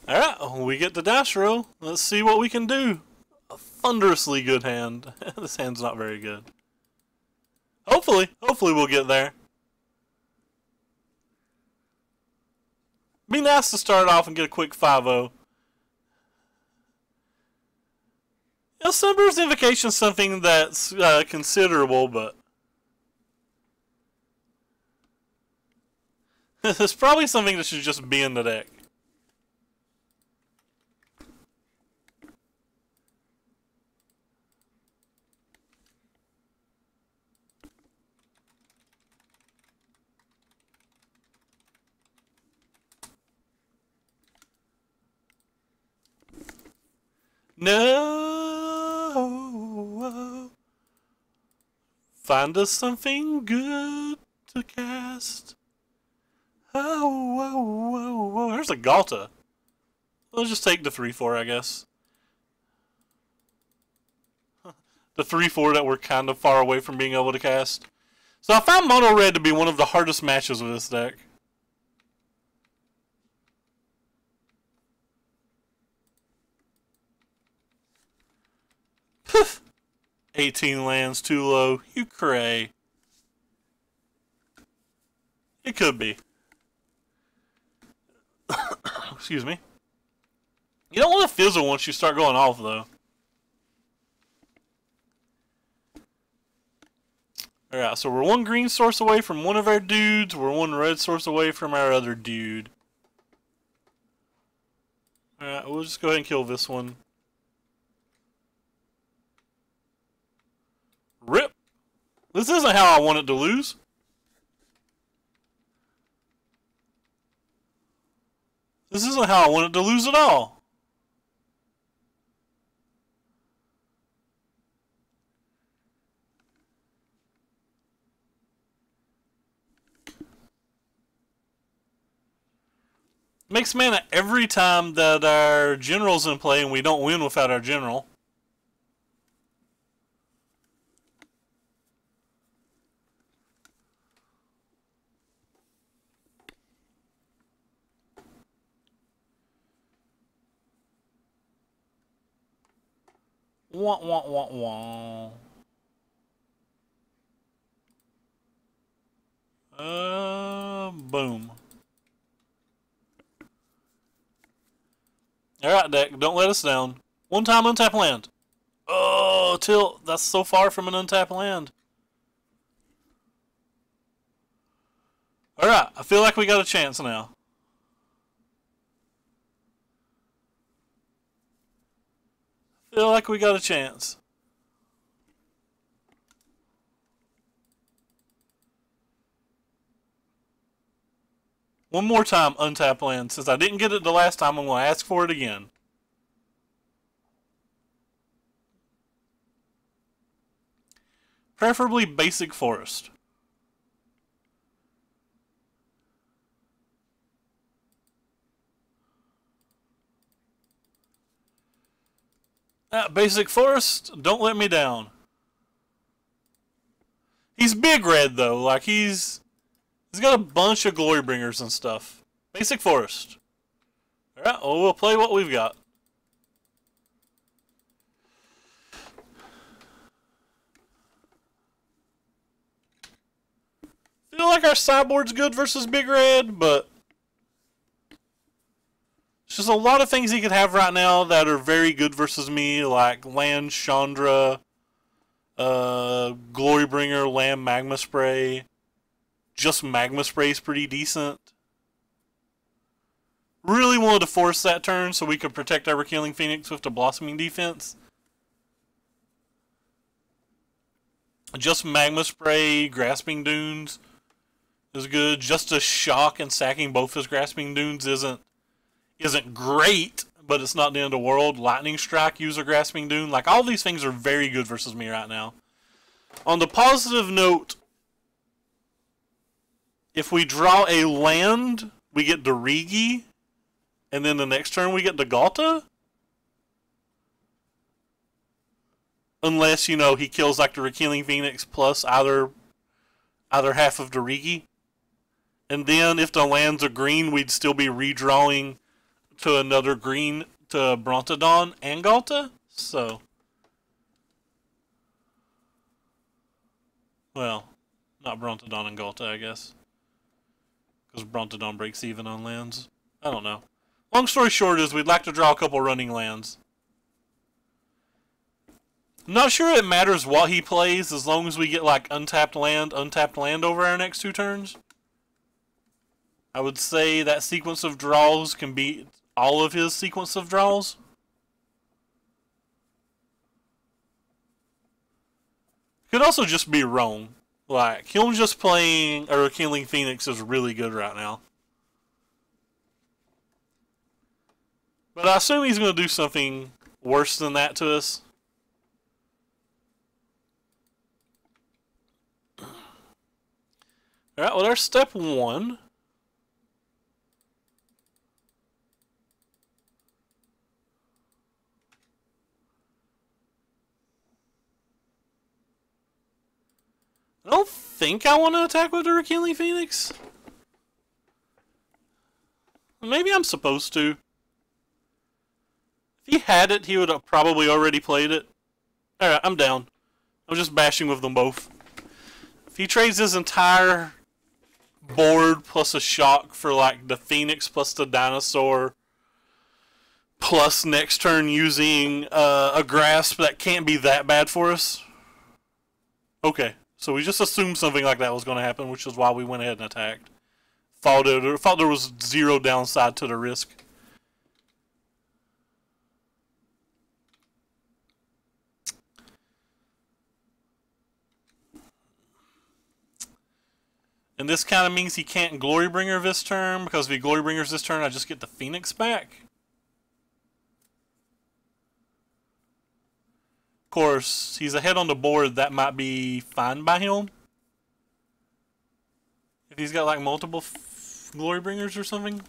Alright, we get the dice roll. Let's see what we can do. A thunderously good hand. This hand's not very good. Hopefully we'll get there. Be nice to start off and get a quick 5-0. Sunburst Invocation's something that's considerable, but it's probably something that should just be in the deck. No. Find us something good to cast. Oh, whoa, whoa, whoa. There's a Galta. We'll just take the 3/4, I guess. The 3/4 that we're kind of far away from being able to cast. So I found Mono Red to be one of the hardest matches with this deck. Poof! 18 lands too low. You cray. It could be. Excuse me. You don't want to fizzle once you start going off, though. Alright, so we're one green source away from one of our dudes. We're one red source away from our other dude. Alright, we'll just go ahead and kill this one. Rip! This isn't how I wanted to lose. This isn't how I wanted to lose at all. Makes mana every time that our general's in play and we don't win without our general. Wah, wah, wah, wah. Boom. Alright, deck, don't let us down. One time untap land. Oh, tilt. That's so far from an untapped land. Alright, I feel like we got a chance now. Feel like we got a chance. One more time, untap land. Since I didn't get it the last time, I'm going to ask for it again. Preferably basic forest. Basic forest, don't let me down. He's big red though, like he's got a bunch of glory bringers and stuff. Basic forest. Alright, well we'll play what we've got. Feel like our sideboard's good versus big red, but there's just a lot of things he could have right now that are very good versus me, like land Chandra, Glorybringer, land Magma Spray. Just Magma Spray is pretty decent. Really wanted to force that turn so we could protect our Killing Phoenix with the Blossoming defense. Just Magma Spray, Grasping Dunes is good. Just a shock and sacking both his Grasping Dunes isn't great, but it's not the end of the world. Lightning Strike, use a Grasping Dune. Like, all these things are very good versus me right now. On the positive note, if we draw a land, we get Darigi, and then the next turn we get the Galta. Unless, you know, he kills like the Killing Phoenix plus either half of Darigi. And then if the land's a green, we'd still be redrawing to another green to Brontodon and Galta. So, well, not Brontodon and Galta, I guess. Because Brontodon breaks even on lands. I don't know. Long story short is we'd like to draw a couple running lands. I'm not sure it matters what he plays as long as we get like untapped land over our next 2 turns. I would say that sequence of draws can beat all of his sequence of draws. Could also just be wrong. Like, him just playing or Killing Phoenix is really good right now. But I assume he's going to do something worse than that to us. Alright, well there's step 1. I don't think I want to attack with the Rakili Phoenix. Maybe I'm supposed to. If he had it, he would have probably already played it. Alright, I'm down. I'm just bashing with them both. If he trades his entire board plus a shock for like the Phoenix plus the Dinosaur plus next turn using a Grasp, that can't be that bad for us. Okay, so we just assumed something like that was going to happen, which is why we went ahead and attacked. Thought there was zero downside to the risk. And this kind of means he can't Glorybringer this turn, because if he Glorybringers this turn, I just get the Phoenix back. Of course, he's ahead on the board, that might be fine by him. If he's got like multiple Glorybringers or something.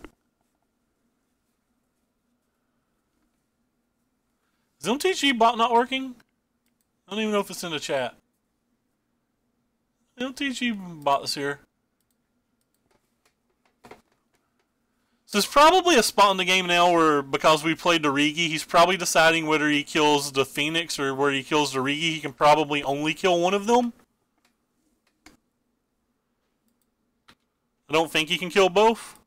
Is MTG bot not working? I don't even know if it's in the chat. MTG bot's here. So there's probably a spot in the game now where, because we played the Rigi, he's probably deciding whether he kills the Phoenix or where he kills the Rigi. He can probably only kill one of them. I don't think he can kill both.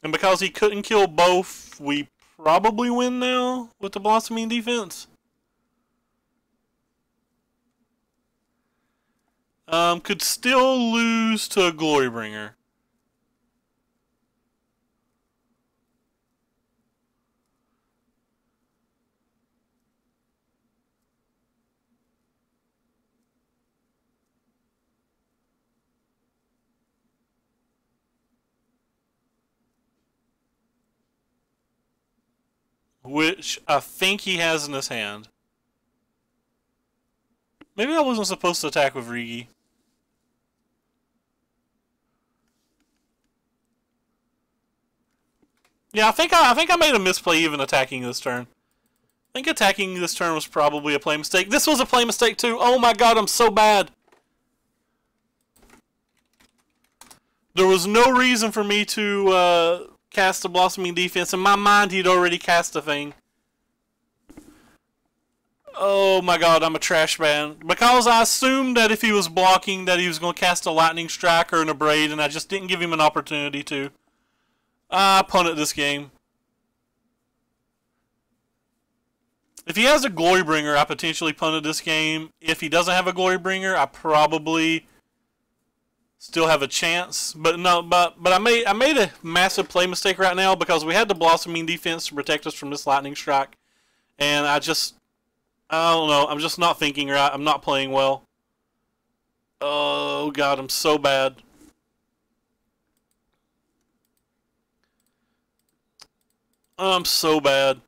And because he couldn't kill both, we probably win now with the Blossoming defense. Could still lose to a Glorybringer. Which I think he has in his hand. Maybe I wasn't supposed to attack with Rigi. Yeah, I think I made a misplay even attacking this turn. I think attacking this turn was probably a play mistake. This was a play mistake too. Oh my god, I'm so bad. There was no reason for me to cast the Blossoming defense. In my mind, he'd already cast the thing. Oh my god, I'm a trash man. Because I assumed that if he was blocking that he was going to cast a Lightning Strike or an Abrade, and I just didn't give him an opportunity to. I punted this game. If he has a Glorybringer, I potentially punted this game. If he doesn't have a Glorybringer, I probably still have a chance. But no, but I made a massive play mistake right now because we had the Blossoming defense to protect us from this Lightning Strike, and I don't know. I'm just not thinking right. I'm not playing well. Oh god, I'm so bad. I'm so bad.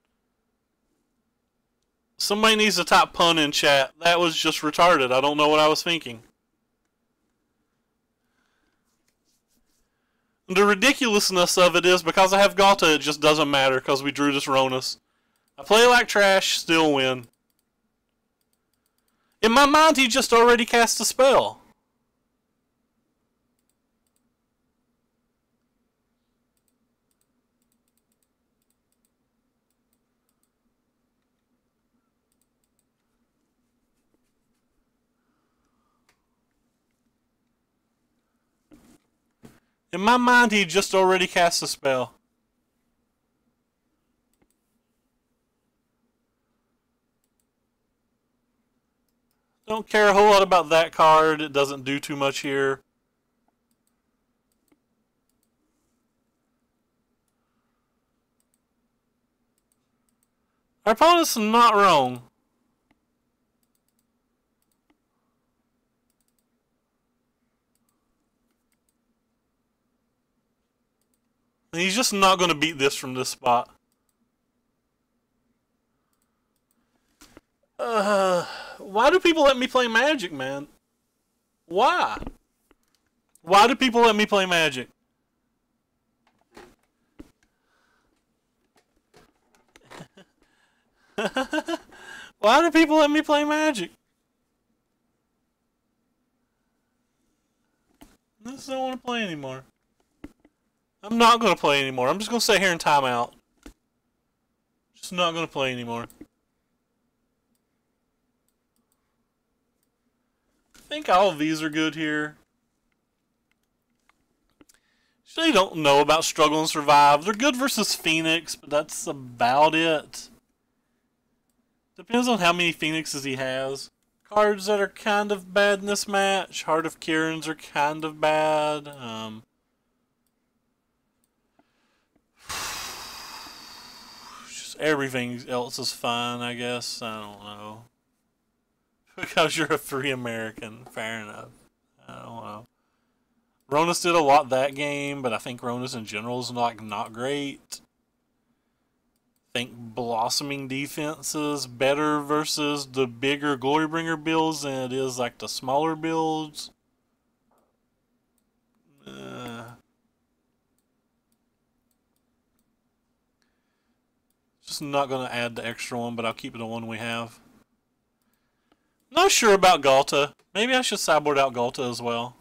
Somebody needs to type pun in chat. That was just retarded. I don't know what I was thinking. The ridiculousness of it is because I have Ghalta, it just doesn't matter because we drew this Ronus. I play like trash, still win. In my mind, he just already cast a spell. In my mind, he just already cast a spell. Don't care a whole lot about that card. It doesn't do too much here. Our opponent's not wrong. And he's just not going to beat this from this spot. Why do people let me play Magic, man? Why? Why do people let me play Magic? Why do people let me play Magic? I just don't want to play anymore. I'm not going to play anymore. I'm just going to sit here and time out. Just not going to play anymore. I think all of these are good here. Actually, don't know about Struggle and Survive. They're good versus Phoenix, but that's about it. Depends on how many Phoenixes he has. Cards that are kind of bad in this match. Heart of Kiran's are kind of bad. Just everything else is fine, I guess. I don't know. Because you're a free American. Fair enough. I don't know. Ronus did a lot that game, but I think Ronus in general is not great. I think Blossoming defense is better versus the bigger Glorybringer builds than it is like the smaller builds. Just not going to add the extra one, but I'll keep the one we have. Not sure about Galta. Maybe I should sideboard out Galta as well.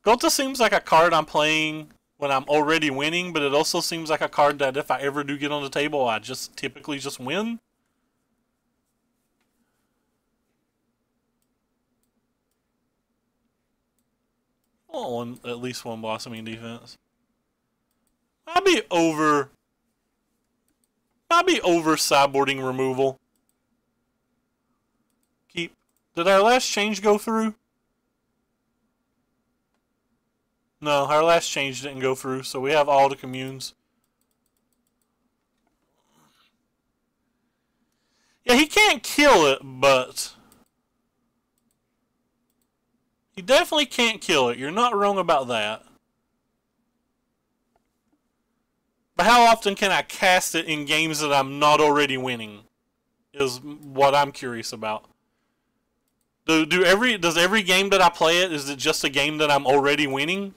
Galta seems like a card I'm playing when I'm already winning, but it also seems like a card that if I ever do get on the table, I just typically just win. Oh, at least one Blossoming defense. I'd be over sideboarding removal. Keep. Did our last change go through? No, our last change didn't go through, so we have all the communes. Yeah, he can't kill it, but he definitely can't kill it. You're not wrong about that. But how often can I cast it in games that I'm not already winning? Is what I'm curious about. Does every game that I play it, is it just a game that I'm already winning?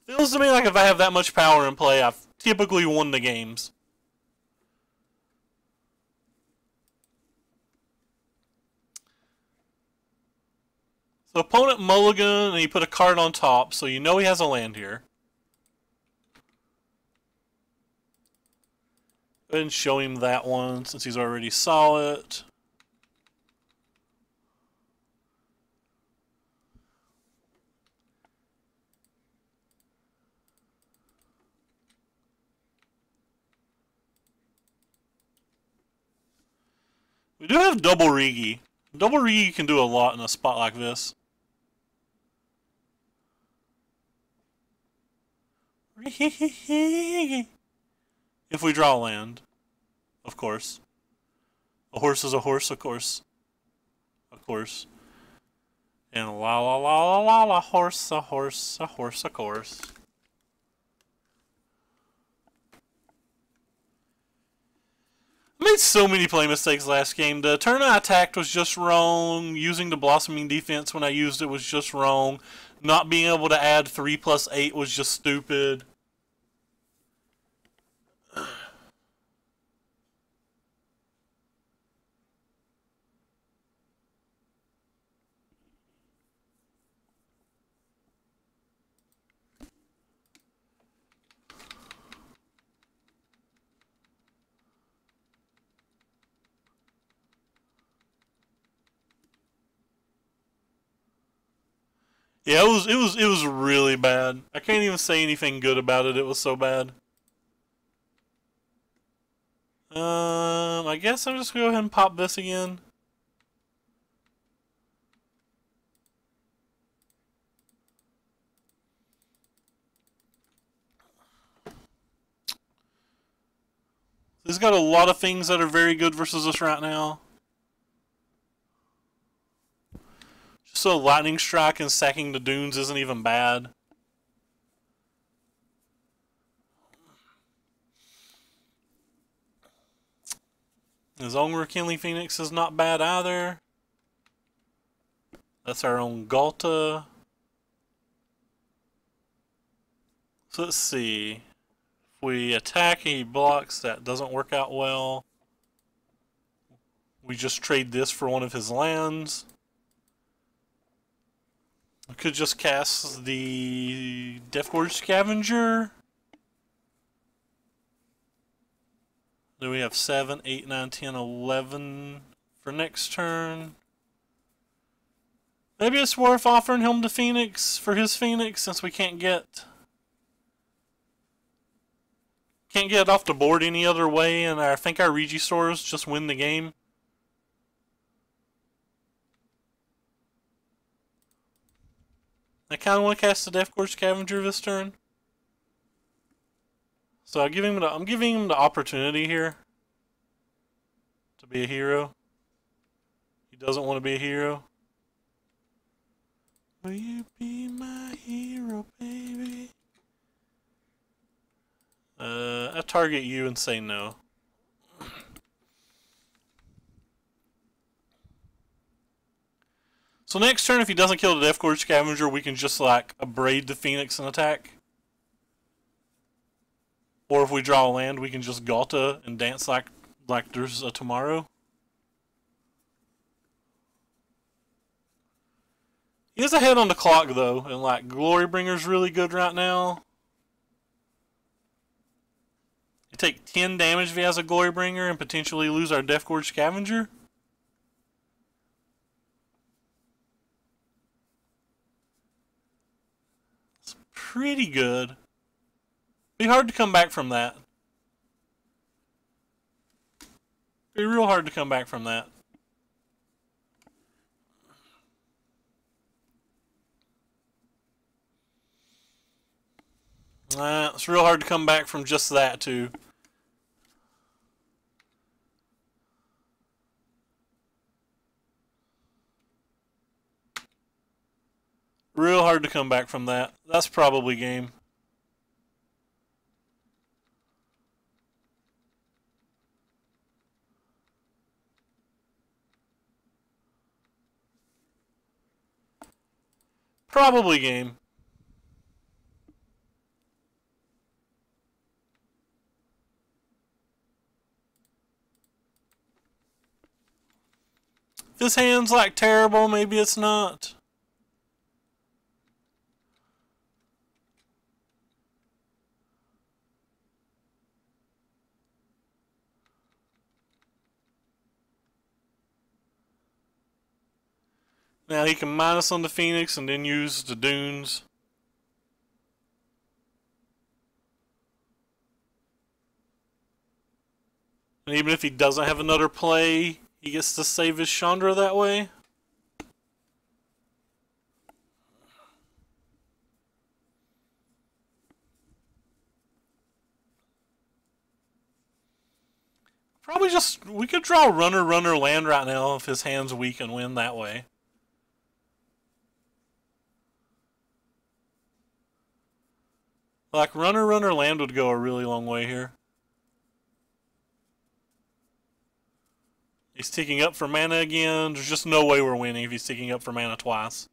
Feels to me like if I have that much power in play, I've typically won the games. So opponent mulligan, and he put a card on top, so you know he has a land here. Go ahead and show him that one, since he's already saw it. We do have double Rigi. Double Rigi can do a lot in a spot like this. If we draw land, of course. A horse is a horse, of course. Of course. And la la la la la la, horse, a horse, a horse, of course. I made so many play mistakes last game. The turn I attacked was just wrong. Using the Blossoming defense when I used it was just wrong. Not being able to add 3+8 was just stupid. Yeah, it was really bad. I can't even say anything good about it. It was so bad. I guess I'm just gonna go ahead and pop this again. He's got a lot of things that are very good versus us right now. So lightning strike and sacking the dunes isn't even bad. His own Kinley Phoenix is not bad either. That's our own Galta. So let's see. If we attack and he blocks, that doesn't work out well. We just trade this for one of his lands. I could just cast the Deathgorge Scavenger. Then we have 7, 8, 9, 10, 11 for next turn. Maybe it's worth offering him the Phoenix for his Phoenix since we can't get it off the board any other way, and I think our Registores just win the game. I kind of want to cast the Deathgorge Scavenger this turn. So I'm giving him the opportunity here to be a hero. He doesn't want to be a hero. Will you be my hero, baby? I target you and say no. So next turn, if he doesn't kill the Deathgorge Scavenger, we can just like abrade the Phoenix and attack. Or if we draw a land, we can just Galta and dance like there's a tomorrow. He is ahead on the clock though, and like Glorybringer's really good right now. You take 10 damage if he has a Glorybringer and potentially lose our Deathgorge Scavenger. It's pretty good. Be hard to come back from that. Be real hard to come back from that. It's real hard to come back from just that too. Real hard to come back from that. That's probably game. Probably game. This hand's like terrible, maybe it's not. Now he can minus on the Phoenix and then use the dunes. And even if he doesn't have another play, he gets to save his Chandra that way. Probably just, we could draw runner land right now if his hand's weak and win that way. Like runner land would go a really long way here. He's ticking up for mana again. There's just no way we're winning if he's ticking up for mana twice.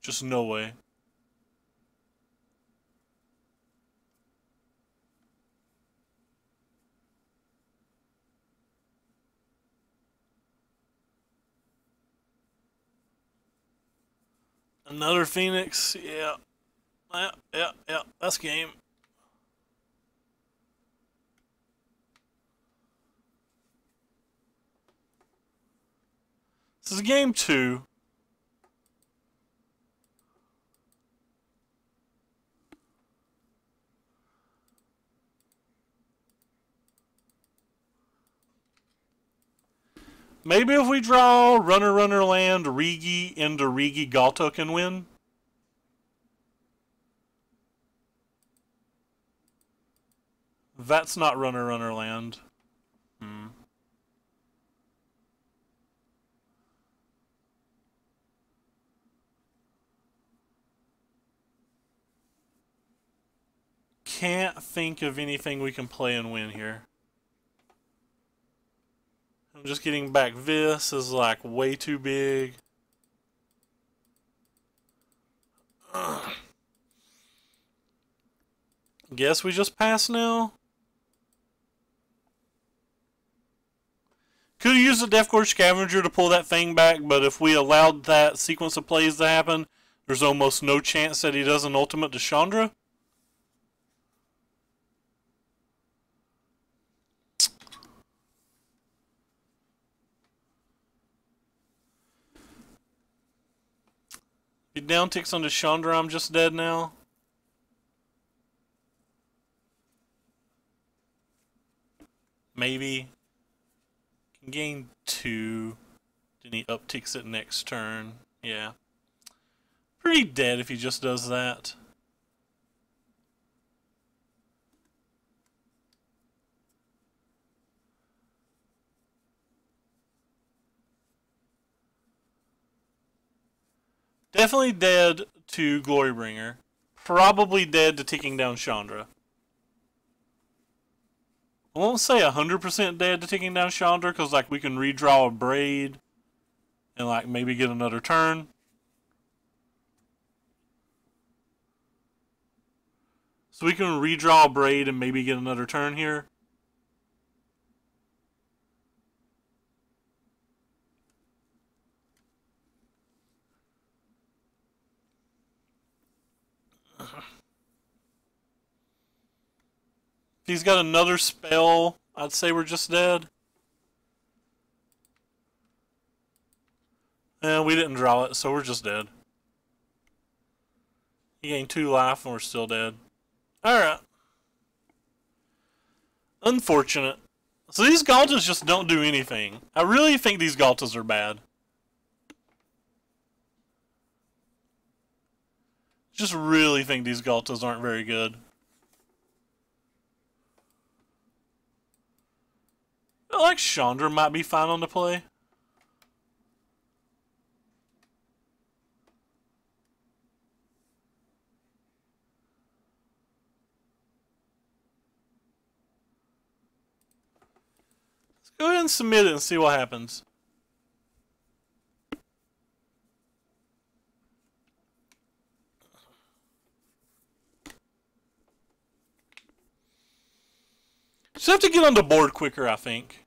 Just no way. Another Phoenix, yeah. Yeah, that's game. This is game 2. Maybe if we draw runner land, Rigi into Rigi, Galto can win. That's not runner land. Can't think of anything we can play and win here. I'm just getting back. This is like way too big. Guess we just pass now. Could have used the Death Gorge Scavenger to pull that thing back, but if we allowed that sequence of plays to happen, there's almost no chance that he does an ultimate to Chandra. If he down ticks onto Chandra, I'm just dead now. Maybe. Can gain 2. Then he upticks it next turn. Yeah. Pretty dead if he just does that. Definitely dead to Glorybringer. Probably dead to ticking down Chandra. I won't say 100% dead to taking down Chandra, because like we can redraw a Braid and like maybe get another turn. So we can redraw a Braid and maybe get another turn here. If he's got another spell, I'd say we're just dead. And we didn't draw it, so we're just dead. He gained 2 life and we're still dead. Alright. Unfortunate. So these Galtas just don't do anything. I really think these Galtas are bad. Just really think these Galtas aren't very good. I feel like Chandra might be fine on the play. Let's go ahead and submit it and see what happens. Just have to get on the board quicker, I think.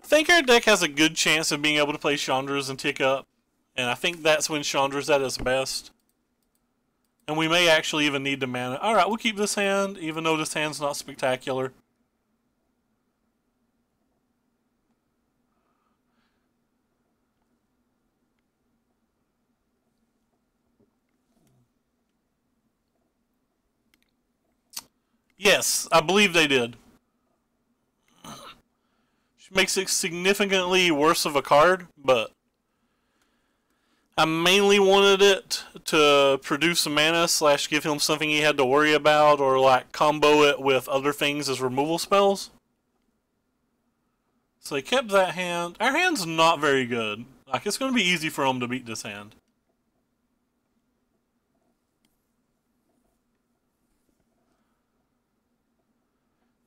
I think our deck has a good chance of being able to play Chandra's and tick up. And I think that's when Chandra's at its best. And we may actually even need to mana. Alright, we'll keep this hand, even though this hand's not spectacular. Yes, I believe they did. Which makes it significantly worse of a card, but I mainly wanted it to produce a mana / give him something he had to worry about, or like combo it with other things as removal spells. So they kept that hand. Our hand's not very good. Like, it's going to be easy for him to beat this hand.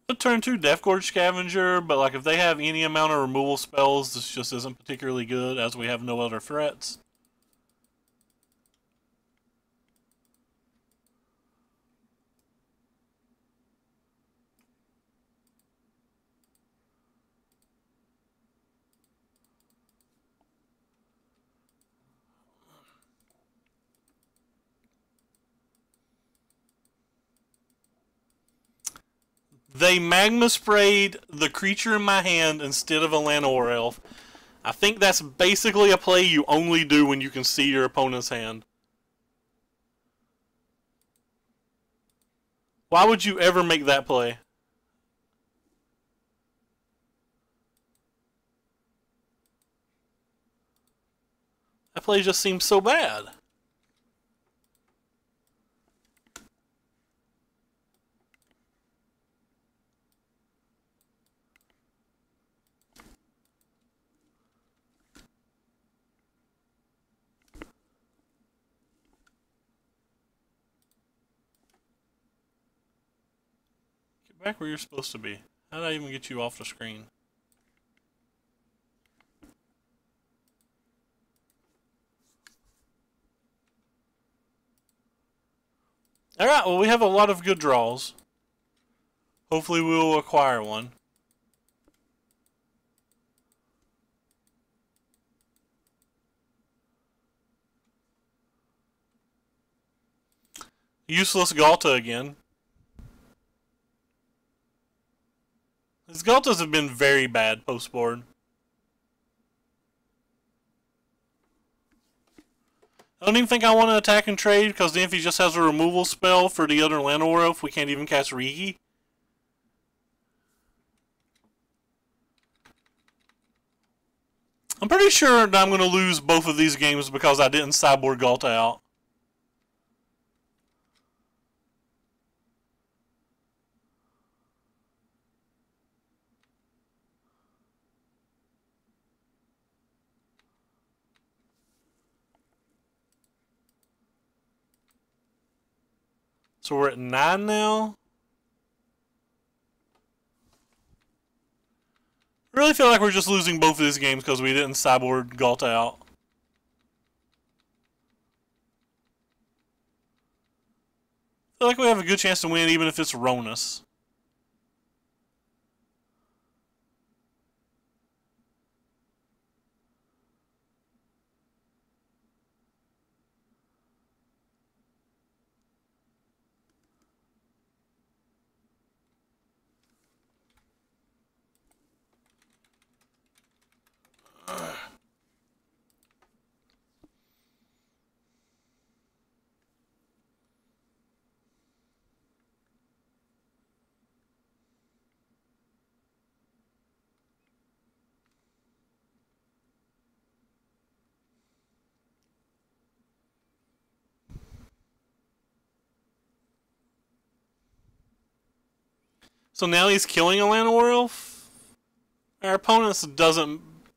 The turn 2 Death Gorge Scavenger, but like if they have any amount of removal spells, this just isn't particularly good as we have no other threats. They Magma Sprayed the creature in my hand instead of a Llanowar Elf. I think that's basically a play you only do when you can see your opponent's hand. Why would you ever make that play? That play just seems so bad. Get back where you're supposed to be. How did I even get you off the screen? Alright, well we have a lot of good draws. Hopefully we will acquire one. Useless Galta again. His Galtas have been very bad post-board. I don't even think I want to attack and trade, because then if he just has a removal spell for the other Llanowar Elf, we can't even cast Rigi. I'm pretty sure that I'm going to lose both of these games because I didn't sideboard Galta out. So we're at 9 now. I really feel like we're just losing both of these games because we didn't sideboard Galta out. I feel like we have a good chance to win even if it's Ronus. So now he's killing a Llanowar Elf? Our opponent's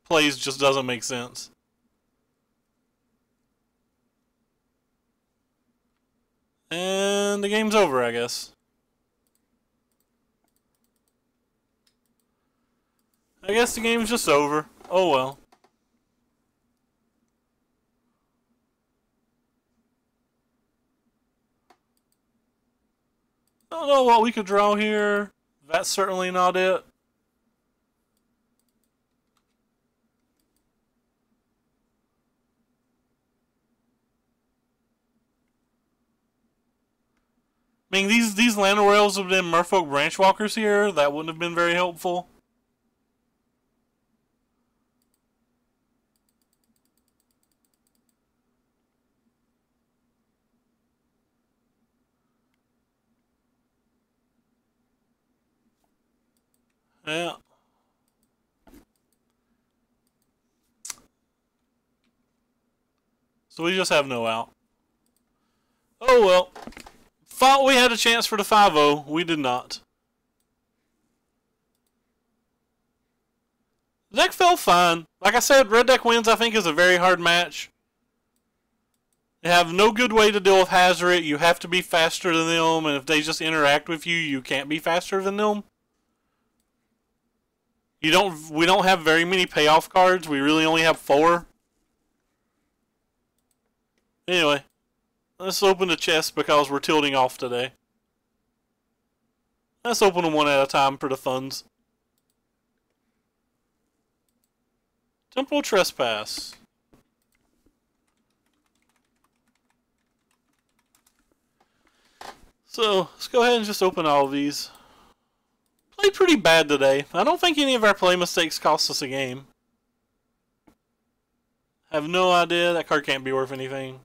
plays just doesn't make sense. And the game's over, I guess. I guess the game's just over. Oh well. I don't know what we could draw here. That's certainly not it. I mean, these Llanowar Elves have been Merfolk Branchwalkers here. That wouldn't have been very helpful. Yeah. So we just have no out. Oh well. Thought we had a chance for the 5-0. We did not. The deck felt fine. Like I said, red deck wins, I think, is a very hard match. You have no good way to deal with Hazoret. You have to be faster than them, and if they just interact with you, you can't be faster than them. We don't have very many payoff cards. We really only have 4. Anyway, let's open the chest because we're tilting off today. Let's open them one at a time for the funds. Temporal Trespass. So, let's go ahead and just open all of these. Played pretty bad today. I don't think any of our play mistakes cost us a game. Have no idea. That card can't be worth anything.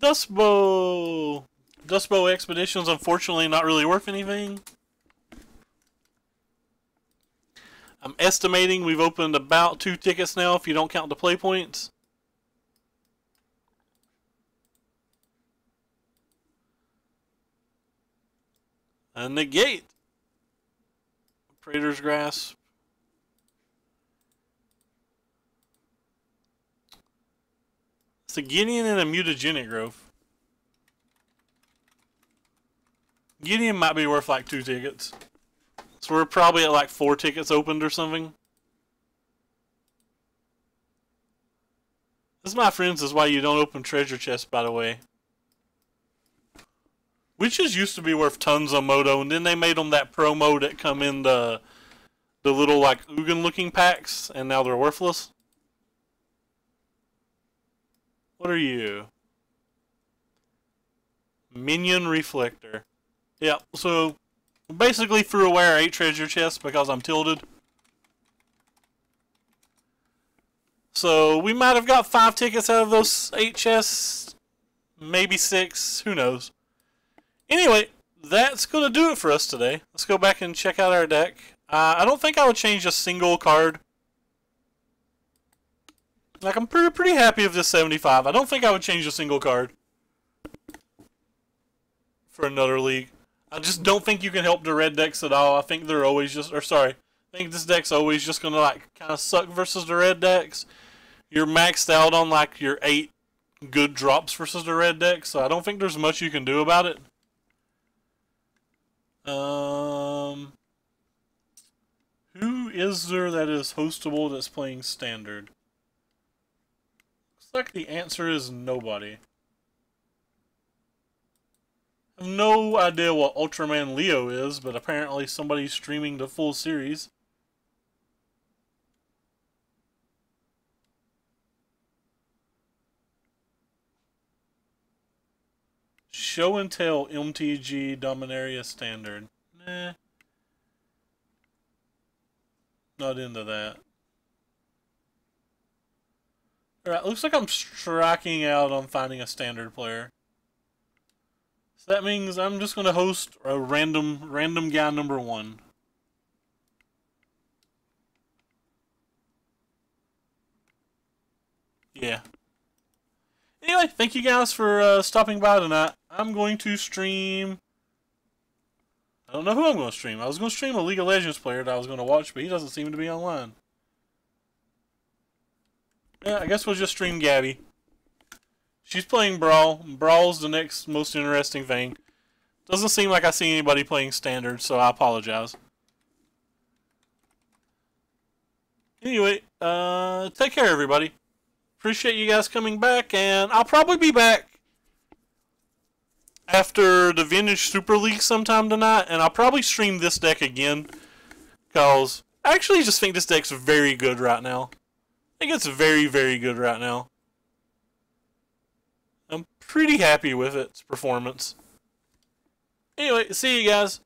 Dust Bow. Dust Bow Expedition's unfortunately not really worth anything. I'm estimating we've opened about 2 tickets now if you don't count the play points. A Negate. Praetor's Grasp. It's a Gideon and a Mutagenic Growth. Gideon might be worth like 2 tickets. So we're probably at like 4 tickets opened or something. This, my friends, is why you don't open treasure chests, by the way. Witches used to be worth tons on Moto, and then they made them that promo that come in the little like Ugin looking packs, and now they're worthless. What are you? Minion Reflector. Yeah, so basically threw away our 8 treasure chests because I'm tilted. So we might have got 5 tickets out of those 8 chests. Maybe 6, who knows. Anyway, that's going to do it for us today. Let's go back and check out our deck. I don't think I would change a single card. Like, I'm pretty happy with this 75. I don't think I would change a single card for another league. I just don't think you can help the red decks at all. I think they're always just, or sorry, I think this deck's always just going to like kind of suck versus the red decks. You're maxed out on like your 8 good drops versus the red deck, so I don't think there's much you can do about it. Who is there that is hostable that's playing standard? Looks like the answer is nobody. I have no idea what Ultraman Leo is, but apparently somebody's streaming the full series. Show and Tell MTG Dominaria Standard. Nah. Not into that. Alright, looks like I'm striking out on finding a standard player. So that means I'm just going to host a random guy number 1. Yeah. Anyway, thank you guys for stopping by tonight. I'm going to stream... I don't know who I'm going to stream. I was going to stream a League of Legends player that I was going to watch, but he doesn't seem to be online. Yeah, I guess we'll just stream Gabby. She's playing Brawl. Brawl's the next most interesting thing. Doesn't seem like I see anybody playing Standard, so I apologize. Anyway, take care, everybody. Appreciate you guys coming back, and I'll probably be back after the Vintage Super League sometime tonight, and I'll probably stream this deck again, because I actually just think this deck's very good right now. I think it's very, very good right now. I'm pretty happy with its performance. Anyway, see you guys.